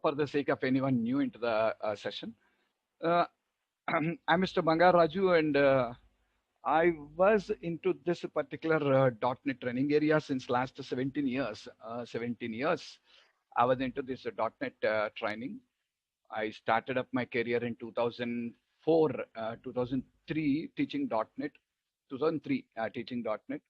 for the sake of anyone new into the session. Uh, I'm Mr. Bangar Raju, and I was into this particular .NET training area since last 17 years. 17 years, I was into this .NET training. I started up my career in 2004, 2003 teaching .NET, 2003 teaching .NET.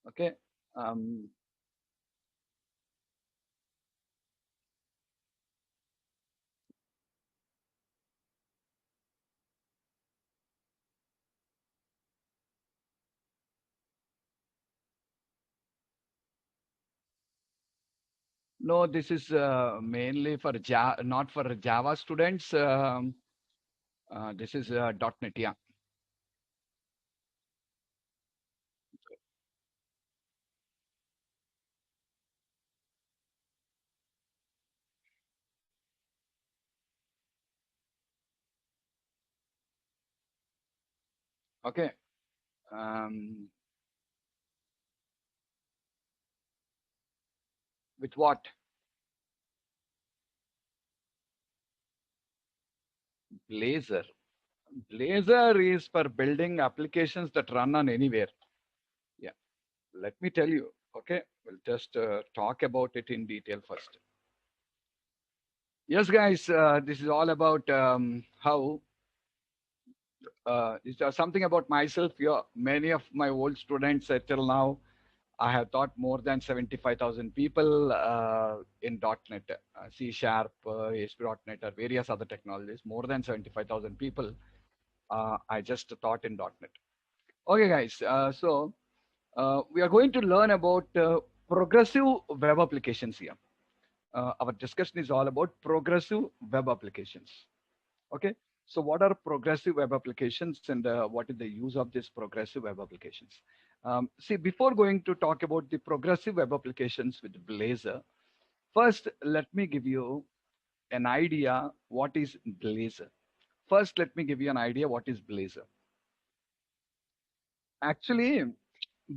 Okay. Um, no, this is mainly for Java, not for Java students. This is .NET. Yeah. Okay. Um, with what? Blazor. Blazor is for building applications that run on anywhere. Yeah. Let me tell you. Okay. We'll just talk about it in detail first. Yes, guys. This is all about how. It's something about myself. Yeah. Many of my old students till now, I have taught more than 75,000 people in .NET, C Sharp, ASP.NET, or various other technologies. More than 75,000 people I just taught in .NET. Okay, guys. We are going to learn about progressive web applications here. Our discussion is all about progressive web applications. Okay. So what are progressive web applications and what is the use of these progressive web applications? See, before going to talk about the progressive web applications with Blazor, first, let me give you an idea what is Blazor. First, let me give you an idea what is Blazor. Actually,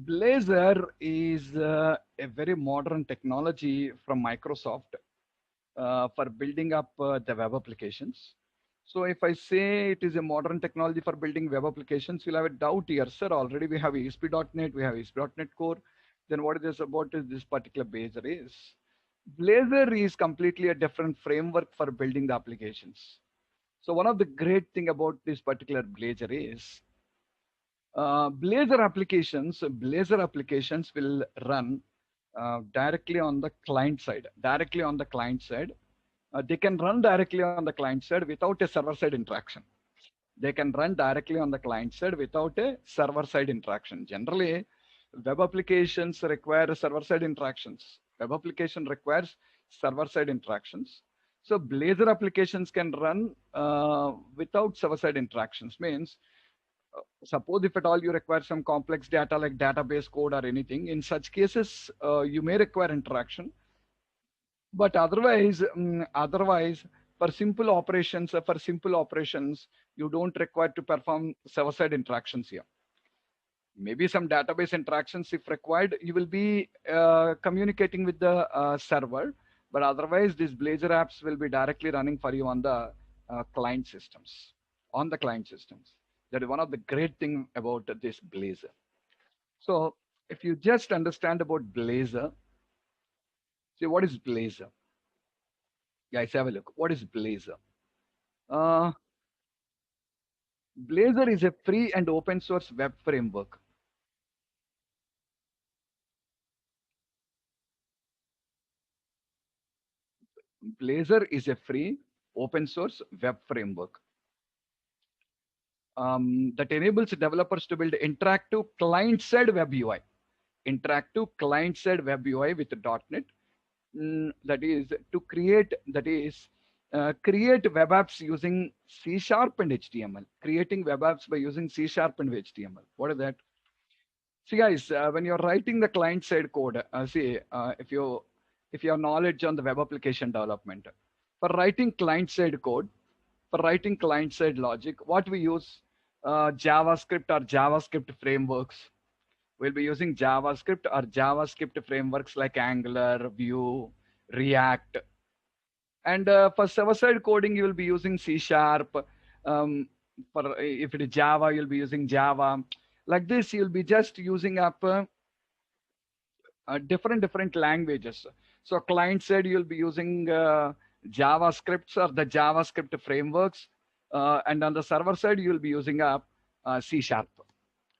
Blazor is a very modern technology from Microsoft for building up the web applications. So if I say it is a modern technology for building web applications, you'll have a doubt here, sir. Already we have ASP.NET, we have ASP.NET Core. Then what is this about this particular Blazor is? Blazor is completely a different framework for building the applications. So one of the great thing about this particular Blazor is Blazor applications will run directly on the client side. Directly on the client side, they can run directly on the client side without a server-side interaction. They can run directly on the client side without a server-side interaction. Generally, web applications require server-side interactions. Web application requires server-side interactions. So Blazor applications can run without server-side interactions. Means suppose if at all you require some complex data like database code or anything, in such cases you may require interaction, but otherwise for simple operations you don't require to perform server side interactions here. Maybe some database interactions if required, you will be communicating with the server, but otherwise these Blazor apps will be directly running for you on the client systems. On the client systems, that is one of the great thing about this Blazor. So if you just understand about Blazor, see what is Blazor. Guys, have a look. What is Blazor? Uh, Blazor is a free and open source web framework. Blazor is a free open source web framework that enables developers to build interactive client-side web UI. Interactive client-side web UI with .NET. That is to create. Create web apps using C Sharp and HTML. Creating web apps by using C Sharp and HTML. What is that? See, guys, when you're writing the client-side code, if you have knowledge on the web application development, for writing client-side code, for writing client-side logic, what we use JavaScript or JavaScript frameworks. We'll be using JavaScript or JavaScript frameworks like Angular, Vue, React. And for server-side coding, you will be using C Sharp. If it is Java, you'll be using Java. Like this, you'll be just using up different languages. So client side, you'll be using JavaScripts or the JavaScript frameworks. And on the server side, you'll be using up C Sharp.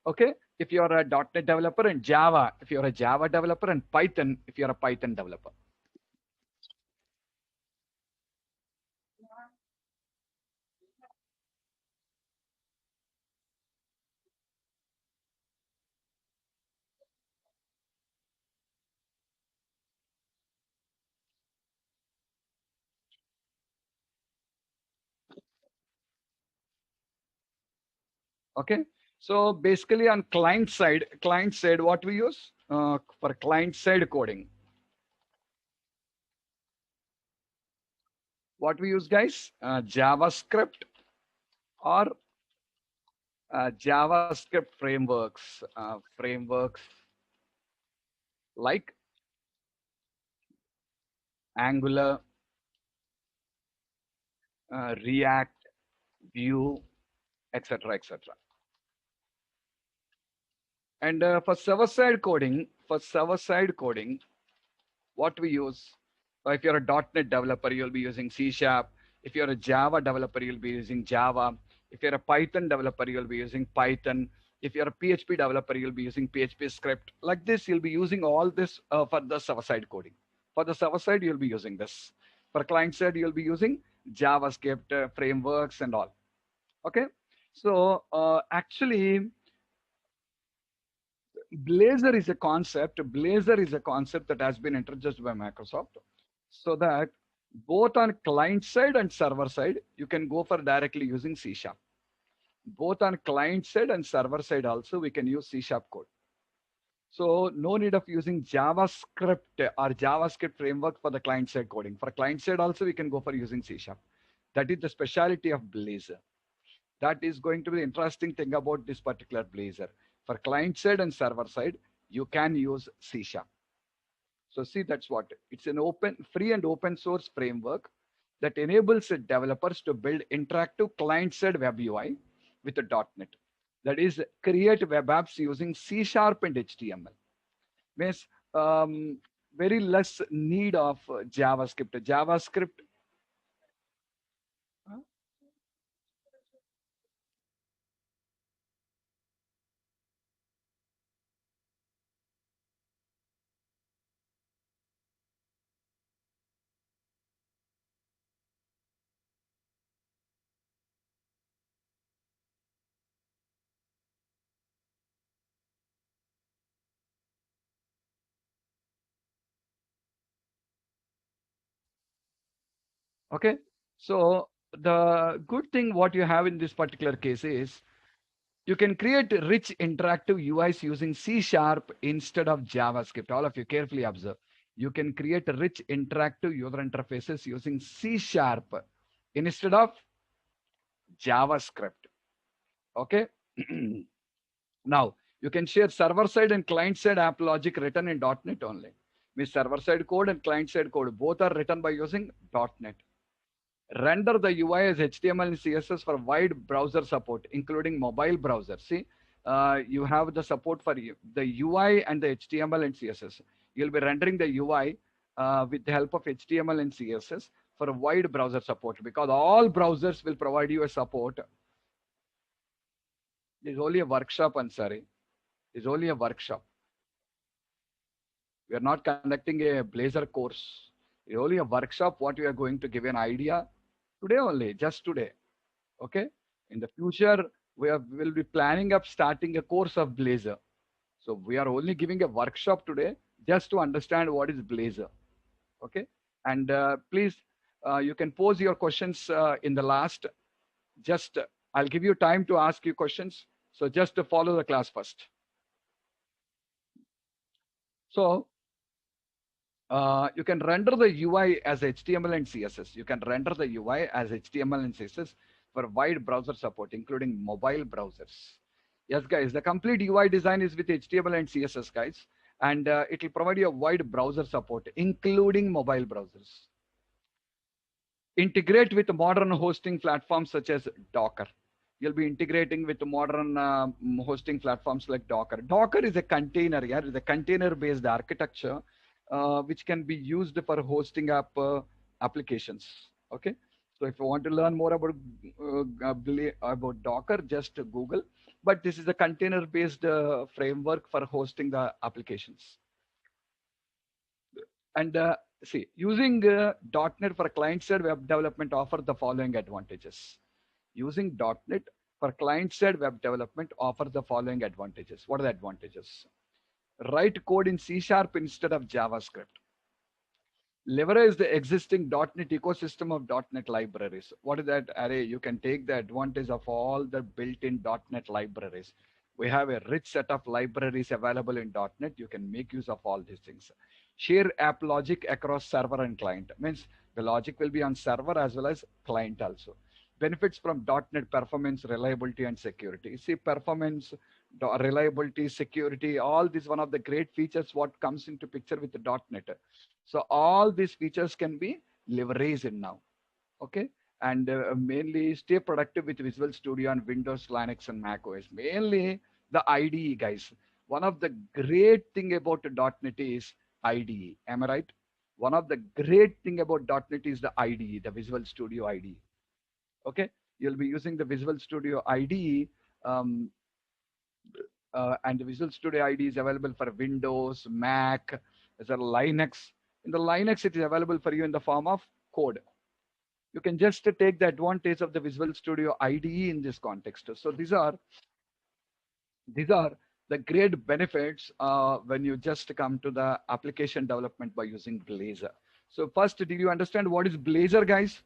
Okay. If you're a .NET developer, and Java, if you're a Java developer, and Python, if you're a Python developer. Okay. So basically on client side, what we use for client side coding, what we use, guys, JavaScript or JavaScript frameworks like Angular, React, Vue, etc., etc. And for server-side coding, what we use. If you're a .NET developer, you'll be using C Sharp. If you're a Java developer, you'll be using Java. If you're a Python developer, you'll be using Python. If you're a PHP developer, you'll be using PHP script. Like this, you'll be using all this for the server-side coding. For the server side, you'll be using this. For client side, you'll be using JavaScript frameworks and all. Okay. So actually, Blazor is a concept. Blazor is a concept that has been introduced by Microsoft, so that both on client side and server side, you can go for directly using C Sharp. Both on client side and server side also, we can use C Sharp code. So no need of using JavaScript or JavaScript framework for the client side coding. For client side also, we can go for using C Sharp. That is the specialty of Blazor. That is going to be the interesting thing about this particular Blazor. For client side and server side, you can use C Sharp. So see, that's what it's an free and open source framework that enables developers to build interactive client-side web UI with a .NET. That is, create web apps using C Sharp and HTML. Means very less need of JavaScript. JavaScript. Okay. So the good thing what you have in this particular case is you can create rich interactive UIs using C Sharp instead of JavaScript. All of you carefully observe. You can create rich interactive user interfaces using C Sharp instead of JavaScript. Okay. Now, you can share server-side and client-side app logic written in .NET only. Means server-side code and client-side code, both are written by using .NET. Render the UI as HTML and CSS for wide browser support, including mobile browsers. See, you have the support for the UI and the HTML and CSS. You'll be rendering the UI with the help of HTML and CSS for a wide browser support, because all browsers will provide you a support. It's only a workshop, Ansari. It's only a workshop. We are not conducting a Blazor course. It's only a workshop. What we are going to give an idea today only, just today. Okay. In the future, will be planning of starting a course of Blazor. So we are only giving a workshop today just to understand what is Blazor. Okay. And please, you can pose your questions in the last. Just I'll give you time to ask you questions. So just to follow the class first. So you can render the UI as HTML and CSS. You can render the UI as HTML and CSS for wide browser support, including mobile browsers. Yes, guys, the complete UI design is with HTML and CSS, guys, and it will provide you a wide browser support, including mobile browsers. Integrate with modern hosting platforms such as Docker. You'll be integrating with modern hosting platforms like Docker. Docker is a container, yeah, it's a container-based architecture which can be used for hosting up applications. Okay, so if you want to learn more about Docker, just Google. But this is a container-based framework for hosting the applications. And see, using .NET for client-side web development offer the following advantages. Using .NET for client-side web development offer the following advantages. What are the advantages? Write code in C# instead of JavaScript. Leverage the existing .NET ecosystem of .NET libraries. What is that array? You can take the advantage of all the built-in .NET libraries. We have a rich set of libraries available in .NET. You can make use of all these things. Share app logic across server and client. Means the logic will be on server as well as client also. Benefits from .NET performance, reliability, and security. See, performance, reliability, security, all these one of the great features what comes into picture with the .NET. So all these features can be leveraged now. Okay, and mainly stay productive with Visual Studio on Windows, Linux, and Mac OS. Mainly the IDE, guys. One of the great thing about .NET is IDE. Am I right? One of the great thing about .NET is the IDE, the Visual Studio IDE. Okay, you'll be using the Visual Studio IDE, and the Visual Studio IDE is available for Windows, Mac, as well as Linux. In the Linux, it is available for you in the form of code. You can just take the advantage of the Visual Studio IDE in this context. So these are the great benefits when you just come to the application development by using Blazor. So first, did you understand what is Blazor, guys?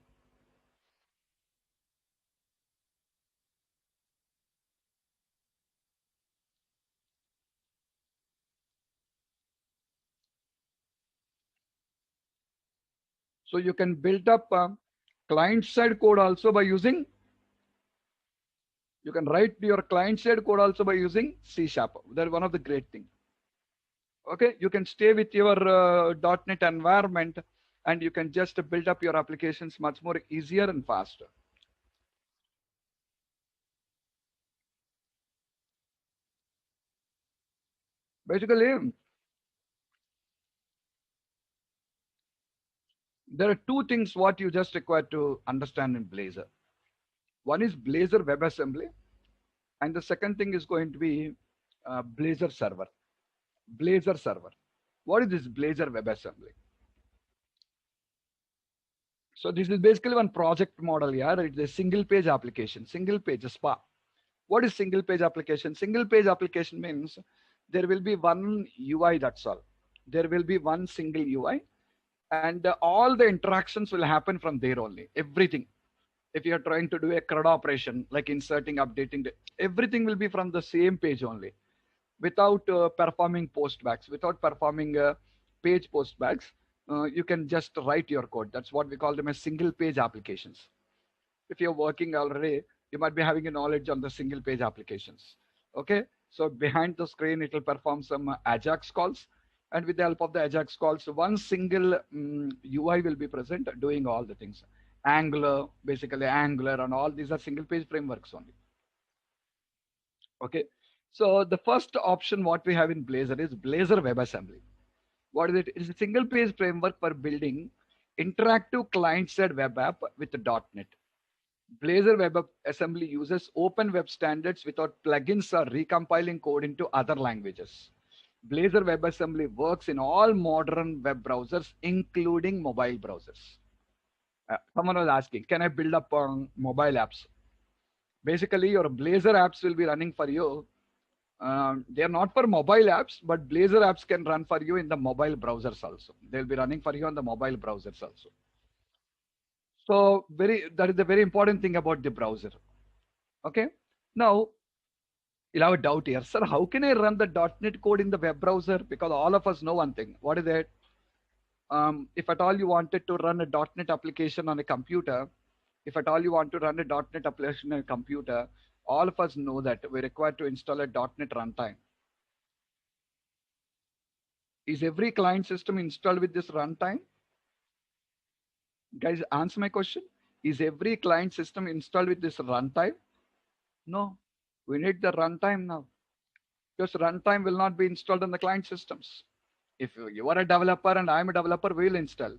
So you can build up client-side code also by using, you can write your client-side code also by using C#. That's one of the great things. Okay, you can stay with your .NET environment and you can just build up your applications much more easier and faster. Basically, there are two things what you just require to understand in Blazor. One is Blazor WebAssembly, and the second thing is going to be Blazor Server. Blazor Server. What is this Blazor WebAssembly? So this is basically one project model here. It's a single page application, single page, SPA. What is single page application? Single page application means there will be one UI, that's all. There will be one single UI, and all the interactions will happen from there only. Everything. If you are trying to do a CRUD operation, like inserting, updating, everything will be from the same page only, without performing postbacks, without performing page postbacks. You can just write your code. That's what we call them as single page applications. If you're working already, you might be having a knowledge on the single page applications. Okay, so behind the screen, it will perform some Ajax calls. And with the help of the Ajax calls, one single UI will be present doing all the things. Angular, basically Angular, and all these are single page frameworks only. Okay, so the first option what we have in Blazor is Blazor WebAssembly. What is it? It's a single page framework for building interactive client-side web app with .NET. Blazor WebAssembly uses open web standards without plugins or recompiling code into other languages. Blazor WebAssembly works in all modern web browsers, including mobile browsers. Someone was asking, can I build up mobile apps? Basically, your Blazor apps will be running for you. They are not for mobile apps, but Blazor apps can run for you in the mobile browsers also. They'll be running for you on the mobile browsers also. So that is the very important thing about the browser. Okay. Now you'll have a doubt here, sir. How can I run the .NET code in the web browser? Because all of us know one thing. What is it? If at all you wanted to run a .NET application on a computer, if at all you want to run a .NET application on a computer, all of us know that we require to install a .NET runtime. Is every client system installed with this runtime? Guys, answer my question. Is every client system installed with this runtime? No. We need the runtime now, because runtime will not be installed on the client systems. If you are a developer and I'm a developer, we'll install.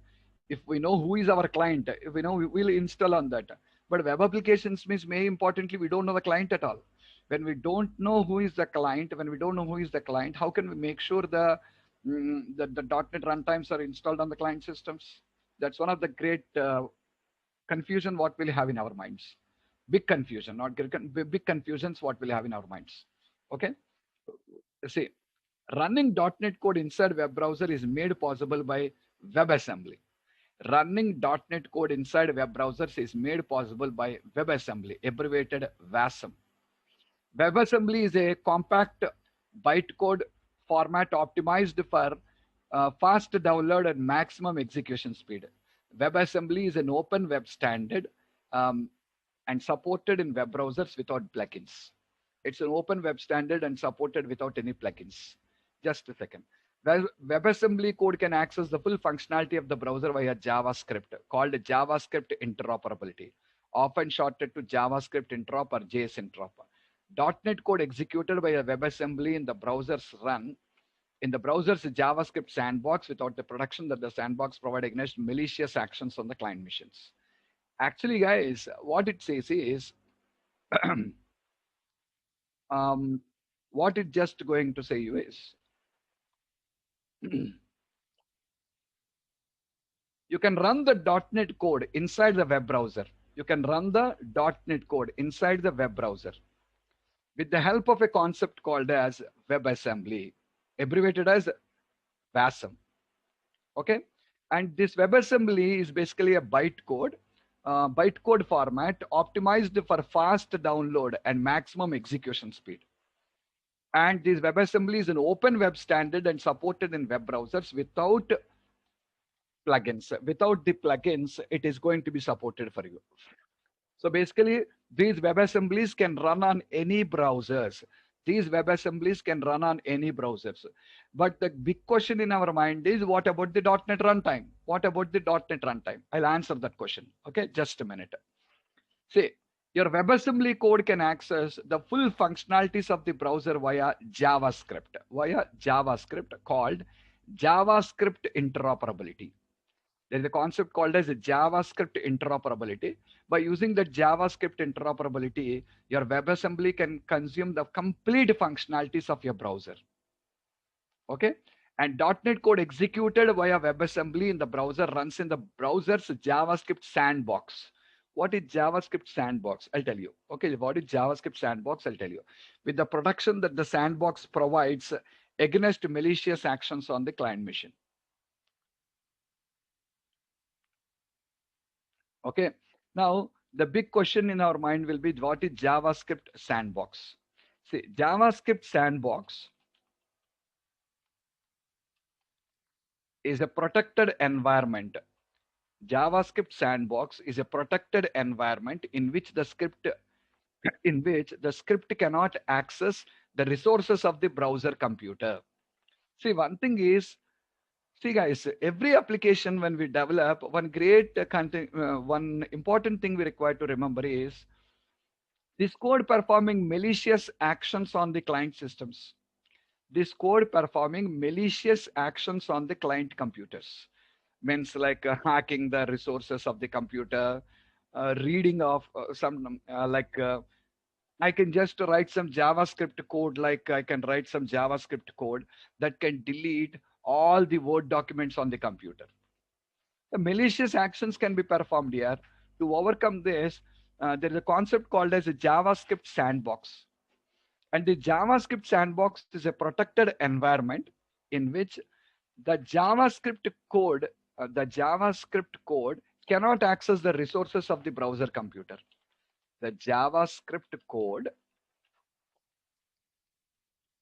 If we know who is our client, if we know, we'll install on that. But web applications means, may importantly, we don't know the client at all. When we don't know who is the client, how can we make sure the .NET runtimes are installed on the client systems? That's one of the great confusion what we'll have in our minds. Big confusion, not big confusions what we'll have in our minds. Okay. See, running .NET code inside web browser is made possible by WebAssembly. Running .NET code inside web browsers is made possible by WebAssembly, abbreviated WASM. WebAssembly is a compact bytecode format optimized for fast download and maximum execution speed. WebAssembly is an open web standard and supported in web browsers without plugins. It's an open web standard and supported without any plugins. Just a second. WebAssembly code can access the full functionality of the browser via JavaScript, called JavaScript interoperability, often shortened to JavaScript interop or JS interop. .NET code executed by a WebAssembly in the browser's run in the browser's JavaScript sandbox without the protection that the sandbox provides against malicious actions on the client machines. Actually, guys, what it says is, what it's just going to say you is, you can run the .NET code inside the web browser. You can run the .NET code inside the web browser with the help of a concept called as WebAssembly, abbreviated as WASM. Okay, and this WebAssembly is basically a bytecode format optimized for fast download and maximum execution speed. And this WebAssembly is an open web standard and supported in web browsers without plugins. Without the plugins, it is going to be supported for you. So basically, these WebAssemblies can run on any browsers. These WebAssemblies can run on any browsers. But the big question in our mind is, what about the .NET runtime? What about the .NET runtime? I'll answer that question. Okay, just a minute. See, your WebAssembly code can access the full functionalities of the browser via JavaScript called JavaScript interoperability. There is a concept called as JavaScript interoperability. By using the JavaScript interoperability, your WebAssembly can consume the complete functionalities of your browser. Okay, and .NET code executed via WebAssembly in the browser runs in the browser's JavaScript sandbox. What is JavaScript sandbox? I'll tell you. Okay, what is JavaScript sandbox? I'll tell you. With the protection that the sandbox provides against malicious actions on the client machine. Okay, now the big question in our mind will be, what is JavaScript sandbox? See, JavaScript sandbox is a protected environment. JavaScript sandbox is a protected environment in which the script cannot access the resources of the browser computer. See, one thing is, see guys, every application when we develop, one important thing we require to remember is this code performing malicious actions on the client systems. This code performing malicious actions on the client computers means like hacking the resources of the computer, reading of I can just write some JavaScript code, like I can write some JavaScript code that can delete all the Word documents on the computer. The malicious actions can be performed here. To overcome this, there is a concept called as a JavaScript sandbox. And the JavaScript sandbox is a protected environment in which the JavaScript code cannot access the resources of the browser computer. The JavaScript code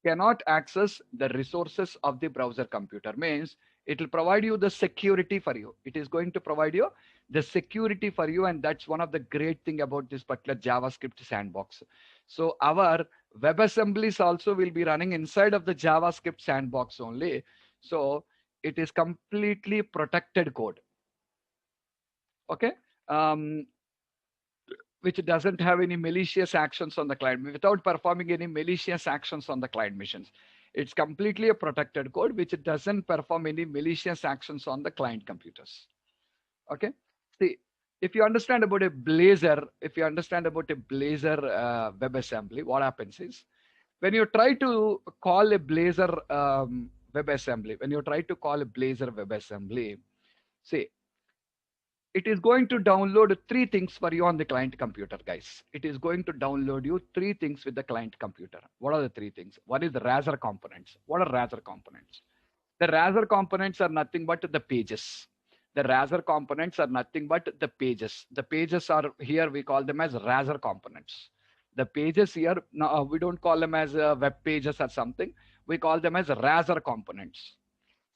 cannot access the resources of the browser computer. Means it will provide you the security for you. It is going to provide you the security for you, and that's one of the great thing about this particular JavaScript sandbox. So our web assemblies also will be running inside of the JavaScript sandbox only. So it is completely protected code. Okay. um, which doesn't have any malicious actions on the client without performing any malicious actions on the client machines. It's completely a protected code which doesn't perform any malicious actions on the client computers. Okay. See, if you understand about a Blazor, if you understand about a Blazor WebAssembly, what happens is when you try to call a Blazor WebAssembly, when you try to call a Blazor WebAssembly, see, it is going to download three things for you on the client computer, guys. It is going to download you three things with the client computer. What are the three things? One is the Razor components. What are Razor components? The Razor components are nothing but the pages. The Razor components are nothing but the pages. The pages are here, we call them as Razor components. The pages here, no, we don't call them as web pages or something. We call them as Razor components.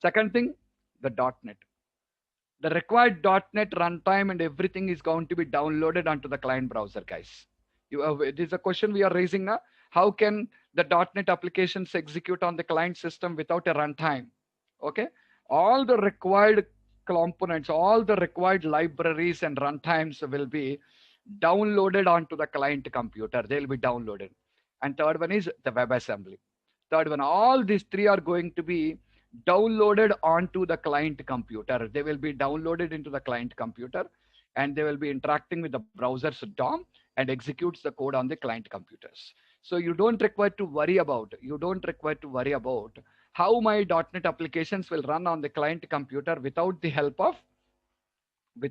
Second thing, the .NET. The required .NET runtime and everything is going to be downloaded onto the client browser, guys. It is a question we are raising now. How can the .NET applications execute on the client system without a runtime? Okay, all the required components, all the required libraries and runtimes will be downloaded onto the client computer. They'll be downloaded. And third one is the WebAssembly. Third one, all these three are going to be downloaded onto the client computer. They will be downloaded into the client computer and they will be interacting with the browser's DOM and executes the code on the client computers. So you don't require to worry about, how my .NET applications will run on the client computer without the help of the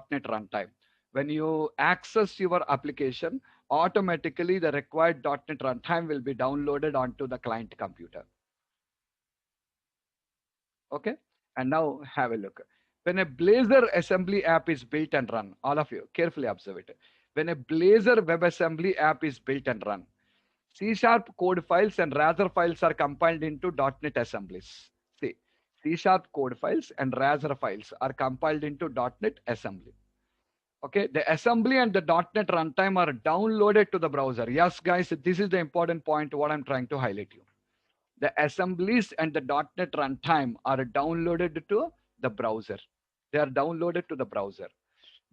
.NET runtime. When you access your application, automatically the required .NET runtime will be downloaded onto the client computer. Okay. And now have a look. When a Blazor assembly app is built and run, all of you carefully observe it. When a Blazor WebAssembly app is built and run, C# code files and Razor files are compiled into .NET assemblies. See, C# code files and Razor files are compiled into .NET assembly. Okay, the assembly and the .NET runtime are downloaded to the browser. Yes, guys, this is the important point what I'm trying to highlight you. The assemblies and the .NET runtime are downloaded to the browser. They are downloaded to the browser.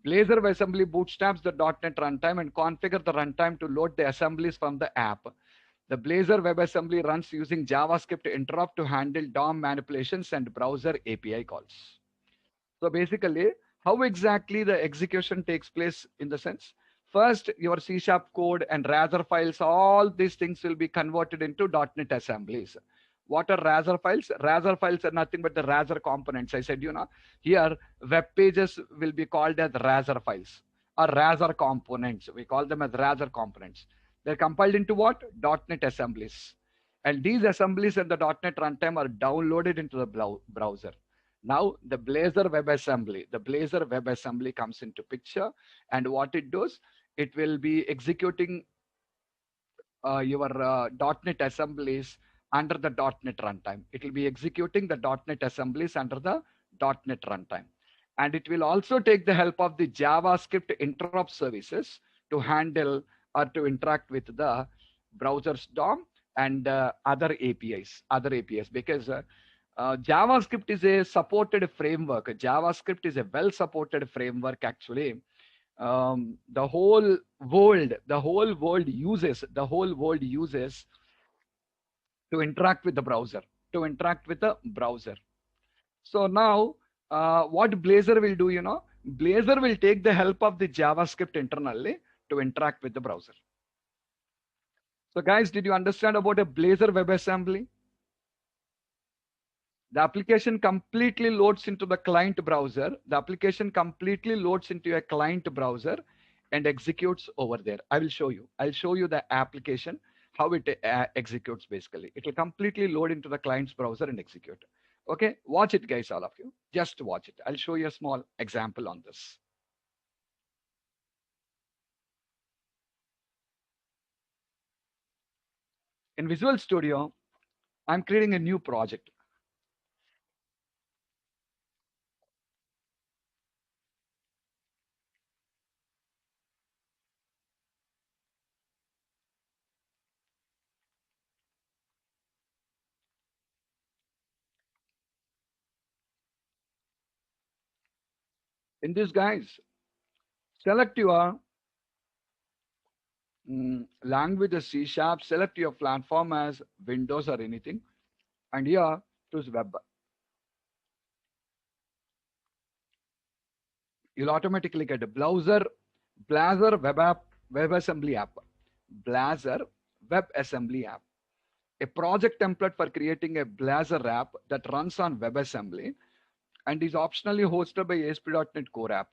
Blazor assembly bootstraps the .NET runtime and configure the runtime to load the assemblies from the app. The Blazor WebAssembly runs using JavaScript interrupt to handle DOM manipulations and browser API calls. So basically, how exactly the execution takes place in the sense? First, your C# code and Razor files, all these things will be converted into .NET assemblies. What are Razor files? Razor files are nothing but the Razor components. I said, here web pages will be called as Razor files or Razor components. We call them as Razor components. They're compiled into what? .NET assemblies. And these assemblies and the .NET runtime are downloaded into the browser. Now the Blazor WebAssembly comes into picture, and what it does, it will be executing your .NET assemblies under the .NET runtime. It will be executing the .NET assemblies under the .NET runtime. And it will also take the help of the JavaScript interrupt services to handle or to interact with the browser's DOM and other APIs, because JavaScript is a supported framework. JavaScript is a well-supported framework, actually. The whole world uses to interact with the browser. So now, what Blazor will do, Blazor will take the help of the JavaScript internally to interact with the browser. So guys, did you understand about a Blazor WebAssembly? The application completely loads into the client browser. The application completely loads into a client browser and executes over there. I will show you. I'll show you the application, how it executes basically. It will completely load into the client's browser and execute. Okay, watch it, guys, all of you. Just watch it. I'll show you a small example on this. In Visual Studio, I'm creating a new project. In this, guys, select your language as C Sharp, select your platform as Windows or anything, and here choose web. You'll automatically get a Blazor web app, WebAssembly app, Blazor WebAssembly app, a project template for creating a Blazor app that runs on WebAssembly and is optionally hosted by ASP.NET Core App.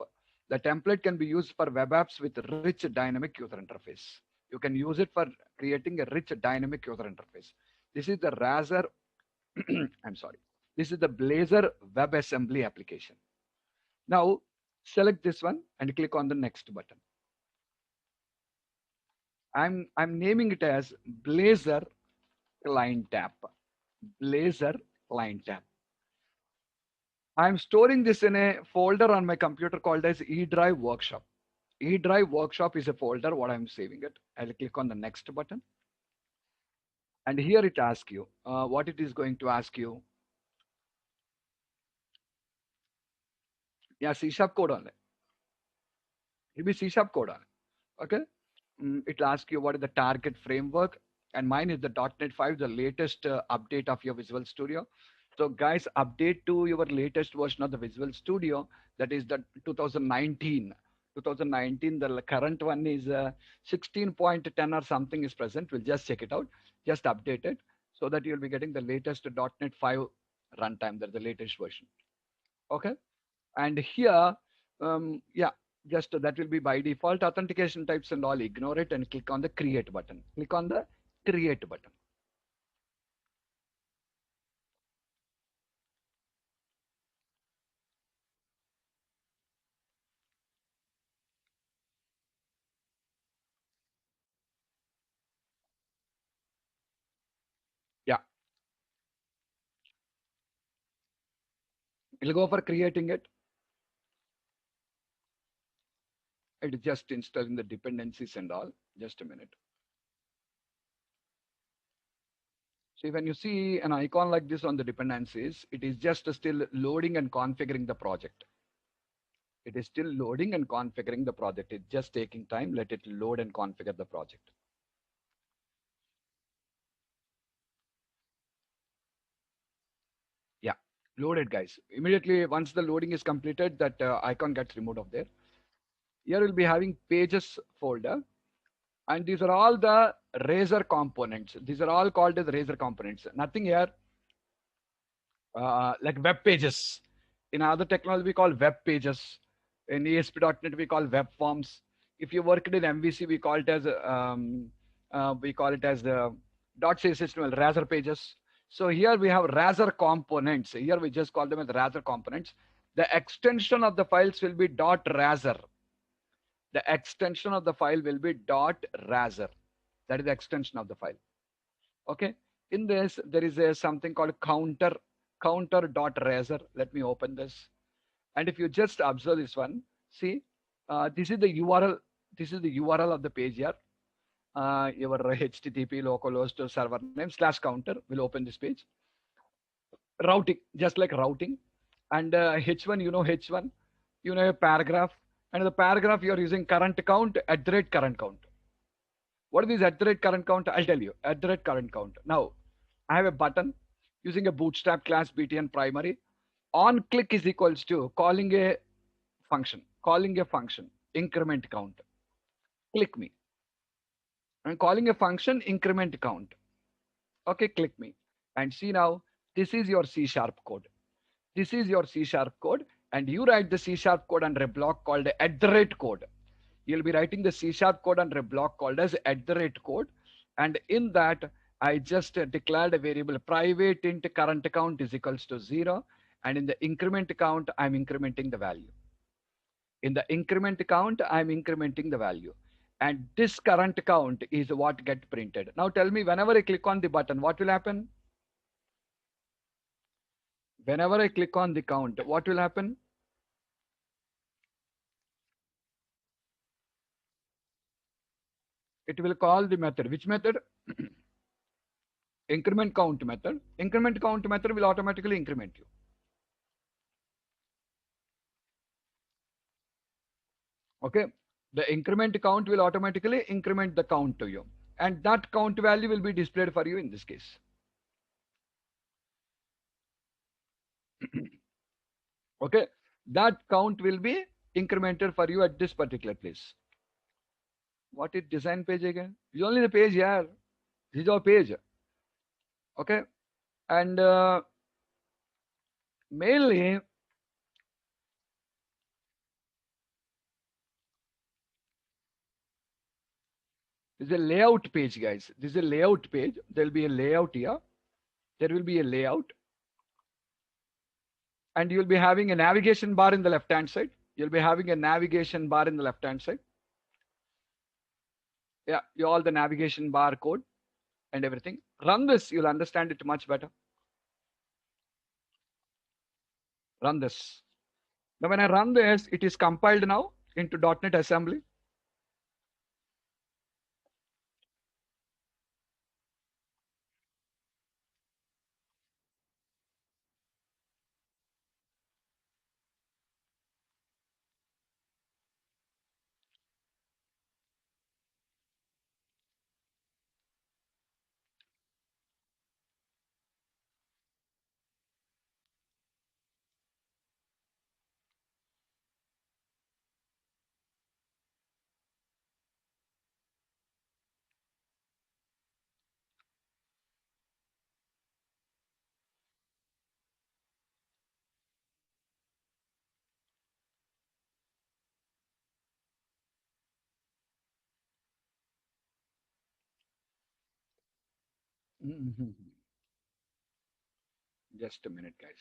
The template can be used for web apps with rich dynamic user interface. You can use it for creating a rich dynamic user interface. This is the Razor, I'm sorry. This is the Blazor WebAssembly application. Now, select this one and click on the next button. I'm naming it as Blazor Client App. Blazor Client App. I'm storing this in a folder on my computer called as eDrive Workshop. eDrive Workshop is a folder, what I'm saving it. I'll click on the next button. And here it asks you, what it is going to ask you. Yeah, C Sharp code only. It'll be C Sharp code only. Okay. It'll ask you what is the target framework. And mine is the .NET 5, the latest update of your Visual Studio. So guys, update to your latest version of the Visual Studio. That is the 2019. 2019, the current one is 16.10 or something is present. We'll just check it out. Just update it so that you'll be getting the latest .NET 5 runtime. That's the latest version. Okay. And here, yeah, just that will be by default authentication types and all. Ignore it and click on the create button. Click on the create button. Yeah, it'll go for creating it. It just installing the dependencies and all. Just a minute. See, when you see an icon like this on the dependencies, it is just still loading and configuring the project. It is still loading and configuring the project. It's just taking time. Let it load and configure the project. Yeah, loaded, guys. Immediately, once the loading is completed, that icon gets removed of there. Here we'll be having pages folder. And these are all the Razor components. These are all called as Razor components. Nothing here like web pages. In other technology, we call web pages. In ASP.NET, we call web forms. If you worked in MVC, we call it as the .cshtml Razor pages. So here we have Razor components. Here we just call them as Razor components. The extension of the files will be .razor. The extension of the file will be .razor. That is the extension of the file. Okay. In this, there is a something called counter.razor. Let me open this. And if you just observe this one, see, this is the URL. This is the URL of the page here. Your HTTP localhost server name /counter will open this page. Routing, just like routing. And H1, you know H1, you know a paragraph. And the paragraph you're using current count at the rate current count. What is this at the rate current count? I'll tell you. At the rate current count. Now, I have a button using a bootstrap class btn primary. On click is equals to calling a function. Calling a function. Increment count. Click me. I'm calling a function increment count. Okay, click me. And see now, this is your C sharp code. This is your C sharp code. And you write the C sharp code under a block called at the rate code. You'll be writing the C sharp code under a block called as at the rate code. And in that, I just declared a variable private int current count is equals to 0. And in the increment count, I'm incrementing the value. In the increment count, I'm incrementing the value. And this current count is what get printed. Now tell me, whenever I click on the button, what will happen? Whenever I click on the count, what will happen? It will call the method. Which method? Increment count method. Increment count method will automatically increment you. Okay. The increment count will automatically increment the count to you. And that count value will be displayed for you in this case. Okay. That count will be incremented for you at this particular place. What is design page again? It's only the page here. This is our page. Okay. And mainly, this is a layout page, guys. This is a layout page. There will be a layout here. There will be a layout. And you'll be having a navigation bar in the left hand side. You'll be having a navigation bar in the left hand side. Yeah, all the navigation bar code and everything. Run this, you'll understand it much better. Run this. Now when I run this, it is compiled now into .NET assembly. Mhm. Just a minute, guys.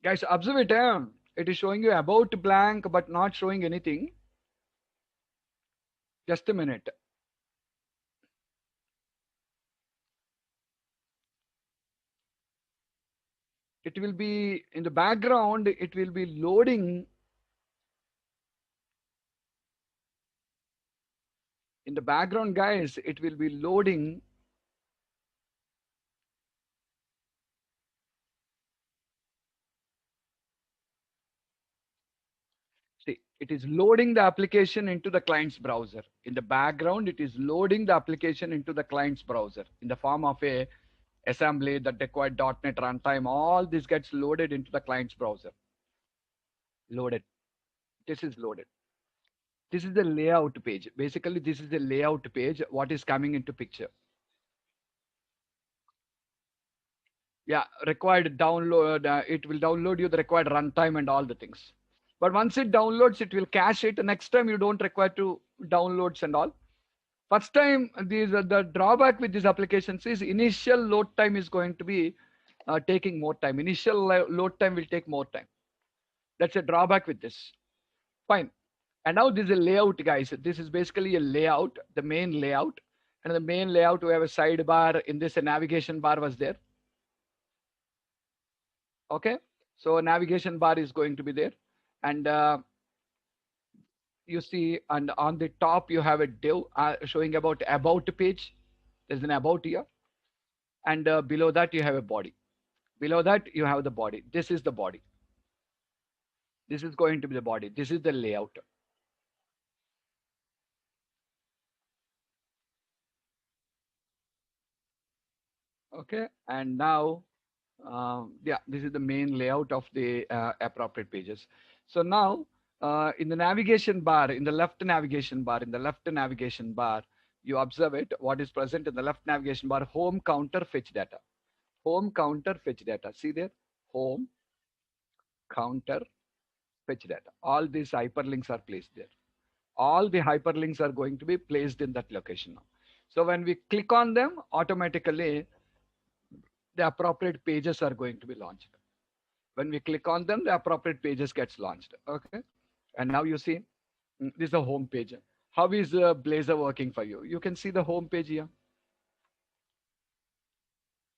Guys, observe it. It is showing you about blank, but not showing anything. Just a minute. It will be in the background. It will be loading. In the background, guys, it will be loading. See, it is loading the application into the client's browser. In the background, it is loading the application into the client's browser in the form of a assembly that required .NET runtime. All this gets loaded into the client's browser. Loaded. This is loaded. This is the layout page. Basically, this is the layout page. What is coming into picture? Yeah, required download. It will download you the required runtime and all the things. But once it downloads, it will cache it. Next time you don't require to downloads and all. First time, the drawback with these applications is initial load time is going to be taking more time. Initial load time will take more time. That's a drawback with this. Fine. And now this is a layout, guys. This is basically a layout, the main layout. And the main layout, we have a sidebar. In this, a navigation bar was there. Okay. So navigation bar is going to be there. And you see, and on the top, you have a div showing about page. There's an about here. And below that, you have a body. Below that, you have the body. This is the body. This is going to be the body. This is the layout. Okay. And now, yeah, this is the main layout of the appropriate pages. So now, in the navigation bar, in the left navigation bar, You observe it, what is present in the left navigation bar, home counter fetch data. Home counter fetch data. See there, home counter fetch data. All these hyperlinks are placed there. All the hyperlinks are going to be placed in that location now. So when we click on them, automatically the appropriate pages are going to be launched. When we click on them, the appropriate pages gets launched. Okay. And now you see, this is the home page. How is Blazor working for you? You can see the home page here.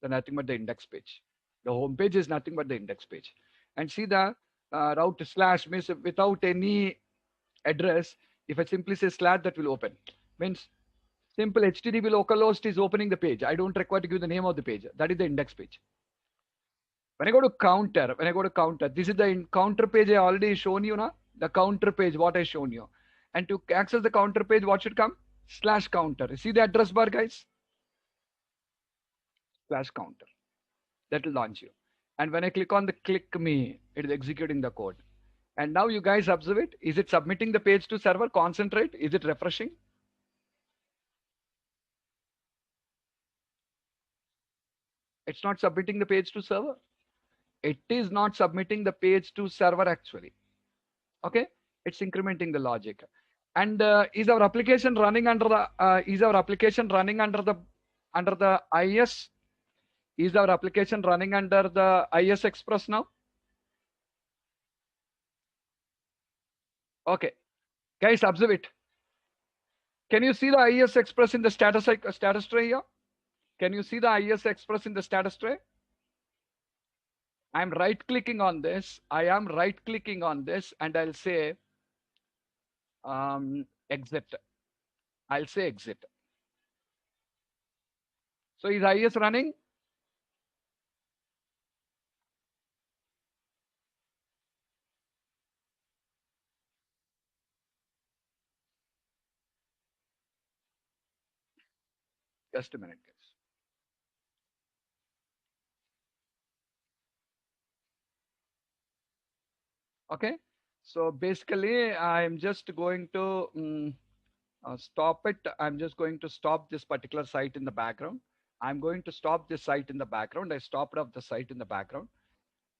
The nothing but the index page. The home page is nothing but the index page. And see the route slash means without any address. If I simply say slash, that will open. Means simple HTTP localhost is opening the page. I don't require to give the name of the page. That is the index page. When I go to counter, this is the counter page I already shown you now. The counter page, what I shown you. And to access the counter page, what should come? Slash counter. You see the address bar, guys? Slash counter. That will launch you. And when I click on the click me, it is executing the code. And now you guys observe it. Is it submitting the page to server? Concentrate. Is it refreshing? It's not submitting the page to server. It is not submitting the page to server actually. Okay, it's incrementing the logic. And is our application running under the IS? Is our application running under the IS Express now? Okay, guys, observe it. Can you see the IS Express in the status tray here? Can you see the IS Express in the status tray? I'm right clicking on this. I am right clicking on this and I'll say exit. I'll say exit. So is IS running? Just a minute, guys. Okay. So basically, I'm just going to stop it. I'm just going to stop this particular site in the background. I'm going to stop this site in the background. I stopped off the site in the background.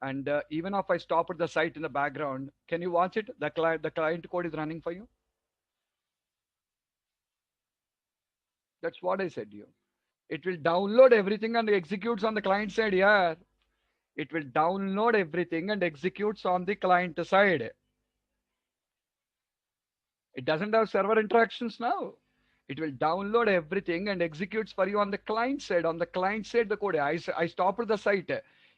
And even if I stop at the site in the background, can you watch it? The client code is running for you. That's what I said to you. It will download everything and executes on the client side here. It will download everything and executes on the client side. It doesn't have server interactions now. It will download everything and executes for you on the client side. On the client side, the code. I stopped the site.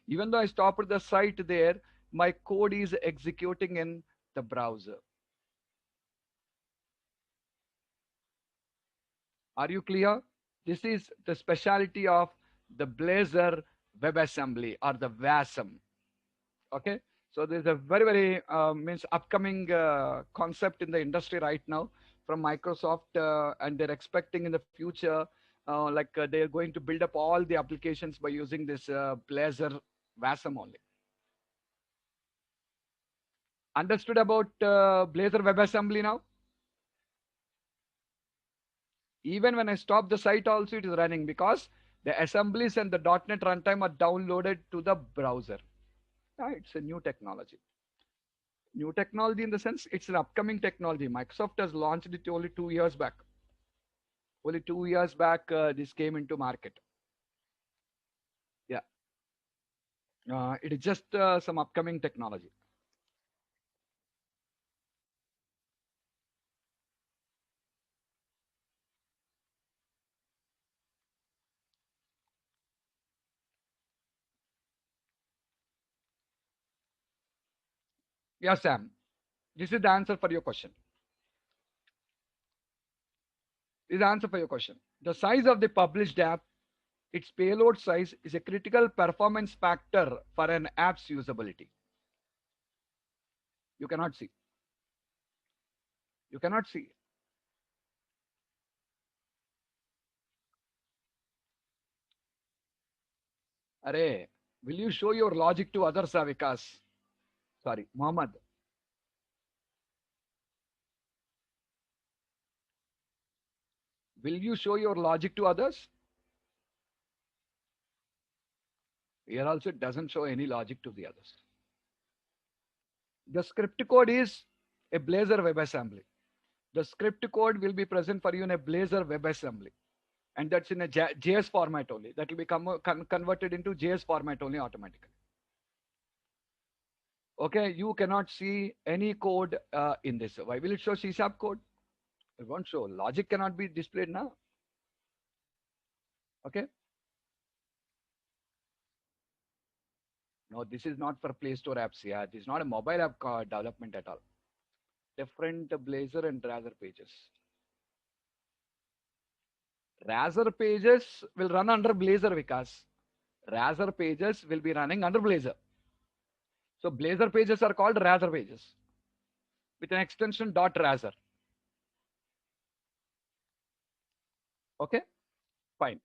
Even though I stopped the site there, my code is executing in the browser. Are you clear? This is the specialty of the Blazor WebAssembly or the WASM. Okay. So there's a very means upcoming concept in the industry right now from Microsoft, and they're expecting in the future, they're going to build up all the applications by using this Blazor WASM only. Understood about Blazor WebAssembly now? Even when I stop the site also, it is running because the assemblies and the .NET runtime are downloaded to the browser. Yeah, it's a new technology. New technology in the sense it's an upcoming technology. Microsoft has launched it only 2 years back. Only 2 years back, this came into market. Yeah. It is just some upcoming technology. Yeah, Sam. This is the answer for your question. This is the answer for your question. The size of the published app, its payload size, is a critical performance factor for an app's usability. You cannot see. You cannot see. Array, will you show your logic to others, Vikas? Sorry, Mohammed. Will you show your logic to others? Here also it doesn't show any logic to the others. The script code is a Blazor WebAssembly. The script code will be present for you in a Blazor WebAssembly. And that's in a JS format only. That will be converted into JS format only automatically. Okay, you cannot see any code in this. Why will it show C# code? It won't show. Logic cannot be displayed now. Okay. No, this is not for Play Store apps. Yeah, this is not a mobile app development at all. Different Blazor and Razor pages. Razor pages will run under Blazor because Razor pages will be running under Blazor. So Blazor pages are called Razor pages with an extension .razor. Okay, fine.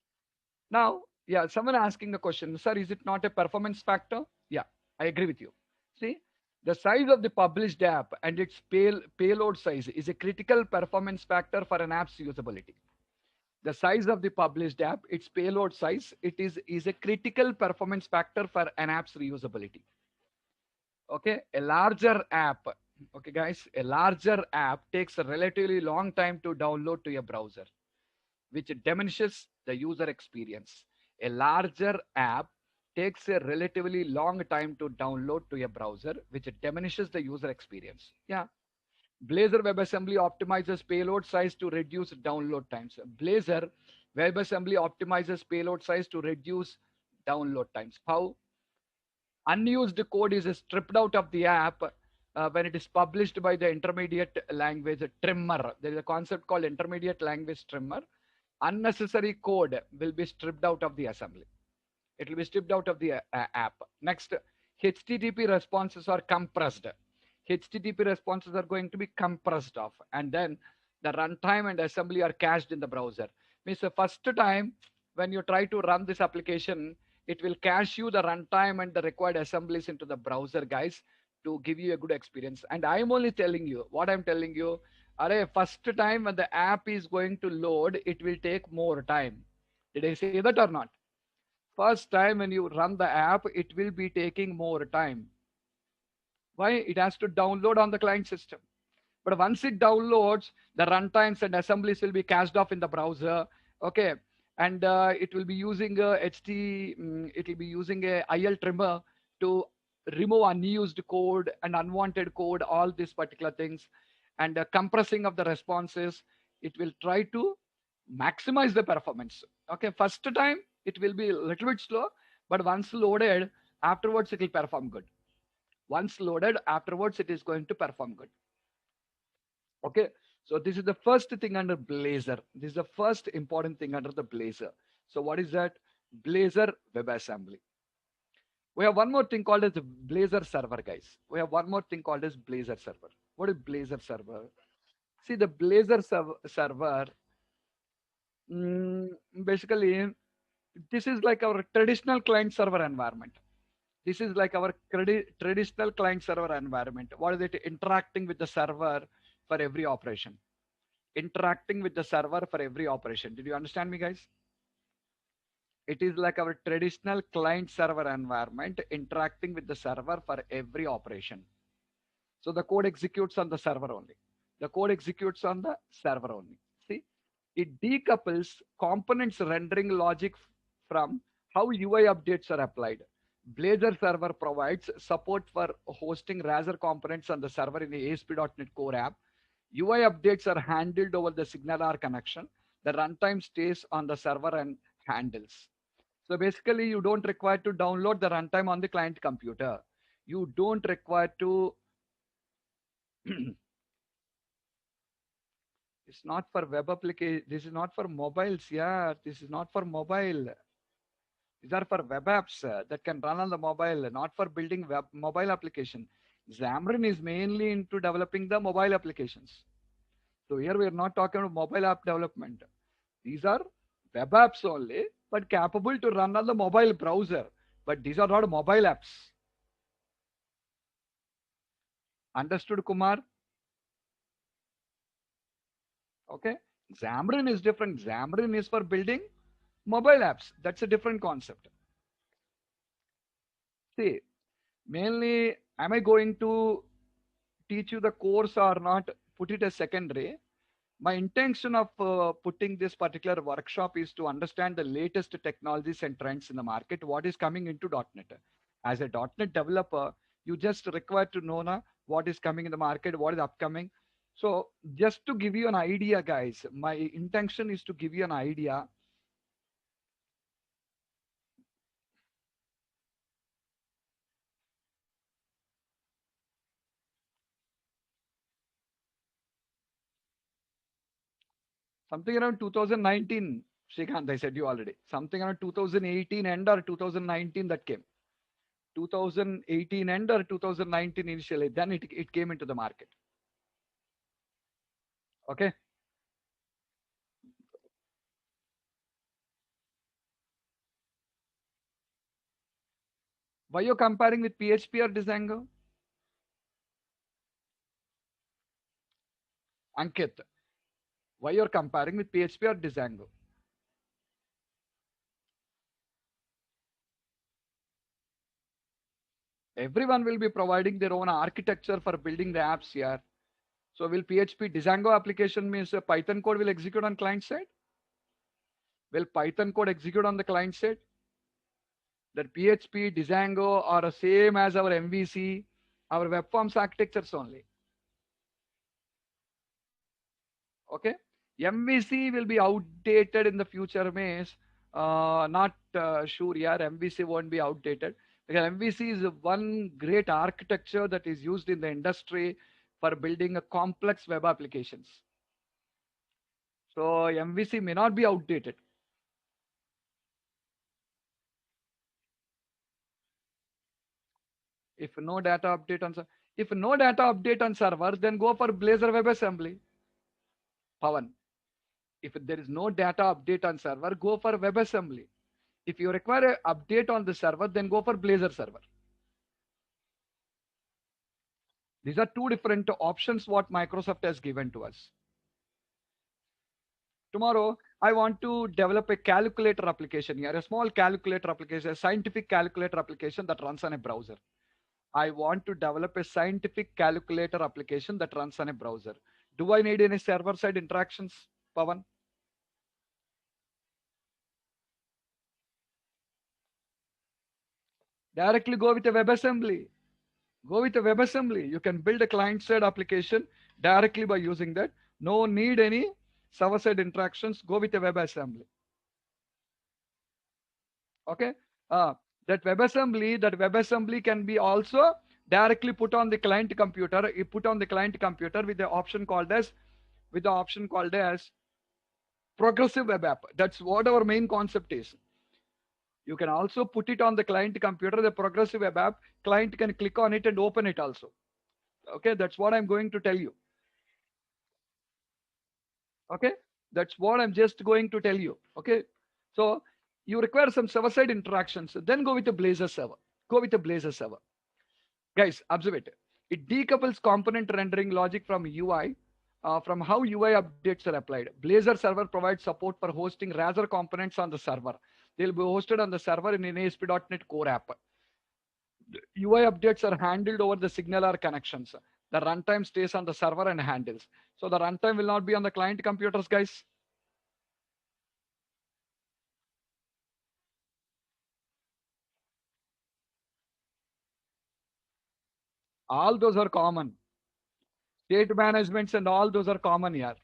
Now, yeah, someone asking a question, sir, is it not a performance factor? Yeah, I agree with you. See, the size of the published app and its payload size is a critical performance factor for an app's usability. The size of the published app, its payload size, is a critical performance factor for an app's reusability. Okay, a larger app, okay guys, a larger app takes a relatively long time to download to a browser, which diminishes the user experience. A larger app takes a relatively long time to download to a browser, which diminishes the user experience. Yeah. Blazor WebAssembly optimizes payload size to reduce download times. Blazor WebAssembly optimizes payload size to reduce download times. How? Unused code is stripped out of the app when it is published by the intermediate language trimmer. There is a concept called intermediate language trimmer. Unnecessary code will be stripped out of the assembly. It will be stripped out of the app. Next, HTTP responses are compressed. HTTP responses are going to be compressed off, and then the runtime and assembly are cached in the browser. Means the first time when you try to run this application, it will cache you the runtime and the required assemblies into the browser, guys, to give you a good experience. And I'm only telling you what I'm telling you. First time when the app is going to load, it will take more time. Did I say that or not? First time when you run the app, it will be taking more time. Why? It has to download on the client system. But once it downloads, the runtimes and assemblies will be cached off in the browser. Okay, and it will be using a it will be using a IL trimmer to remove unused code and unwanted code, all these particular things, and compressing of the responses. It will try to maximize the performance. Okay, first time it will be a little bit slow, but once loaded, afterwards it will perform good. Once loaded, afterwards it is going to perform good. Okay, so this is the first thing under Blazor. This is the first important thing under the Blazor. So what is that? Blazor WebAssembly. We have one more thing called as Blazor server, guys. We have one more thing called as Blazor server. What is Blazor server? See, the Blazor server, mm, basically, this is like our traditional client server environment. This is like our traditional client server environment. What is it? Interacting with the server for every operation. Interacting with the server for every operation. Did you understand me, guys? It is like our traditional client server environment interacting with the server for every operation. So the code executes on the server only. The code executes on the server only. See, it decouples components rendering logic from how UI updates are applied. Blazor server provides support for hosting Razor components on the server in the ASP.NET Core app. UI updates are handled over the SignalR connection. The runtime stays on the server and handles. So basically, you don't require to download the runtime on the client computer. You don't require to. It's not for web application. This is not for mobiles. Yeah, this is not for mobile. These are for web apps that can run on the mobile, not for building web mobile application. Xamarin is mainly into developing the mobile applications. So here we are not talking about mobile app development. These are web apps only, but capable to run on the mobile browser. But these are not mobile apps. Understood, Kumar? Okay. Xamarin is different. Xamarin is for building mobile apps. That's a different concept. See, mainly, am I going to teach you the course or not? Put it as secondary. My intention of putting this particular workshop is to understand the latest technologies and trends in the market, what is coming into .NET. As a .NET developer, you just require to know na, what is coming in the market, what is upcoming. So just to give you an idea, guys, my intention is to give you an idea. Something around 2019, Srikanth, I said you already. Something around 2018 end or 2019 that came. 2018 end or 2019 initially, then it came into the market. Okay. Why you're comparing with PHP or Django? Ankit, why you're comparing with PHP or Django? Everyone will be providing their own architecture for building the apps here. So will PHP Django application means Python code will execute on client side? Will Python code execute on the client side? That PHP, Django are the same as our MVC, our web forms architectures only. Okay. MVC will be outdated in the future means not sure here. MVC won't be outdated because MVC is one great architecture that is used in the industry for building a complex web applications. So MVC may not be outdated. If no data update on if no data update on server, then go for Blazor WebAssembly. Pawan. If there is no data update on server, go for WebAssembly. If you require an update on the server, then go for Blazor server. These are two different options what Microsoft has given to us. Tomorrow, I want to develop a calculator application here, a small calculator application, a scientific calculator application that runs on a browser. I want to develop a scientific calculator application that runs on a browser. Do I need any server-side interactions, Pawan? Directly go with a WebAssembly. Go with a WebAssembly. You can build a client-side application directly by using that. No need any server-side interactions. Go with a WebAssembly. Okay. That WebAssembly can be also directly put on the client computer. You put on the client computer with the option called as progressive web app. That's what our main concept is. You can also put it on the client computer, the progressive web app. Client can click on it and open it also. Okay, that's what I'm going to tell you. Okay, that's what I'm just going to tell you. Okay, so you require some server-side interactions. Then go with the Blazor server. Go with the Blazor server. Guys, observe it. It decouples component rendering logic from UI, from how UI updates are applied. Blazor server provides support for hosting Razor components on the server. They'll be hosted on the server in an ASP.NET Core app. UI updates are handled over the SignalR connections. The runtime stays on the server and handles. So the runtime will not be on the client computers, guys. All those are common. State managements and all those are common here.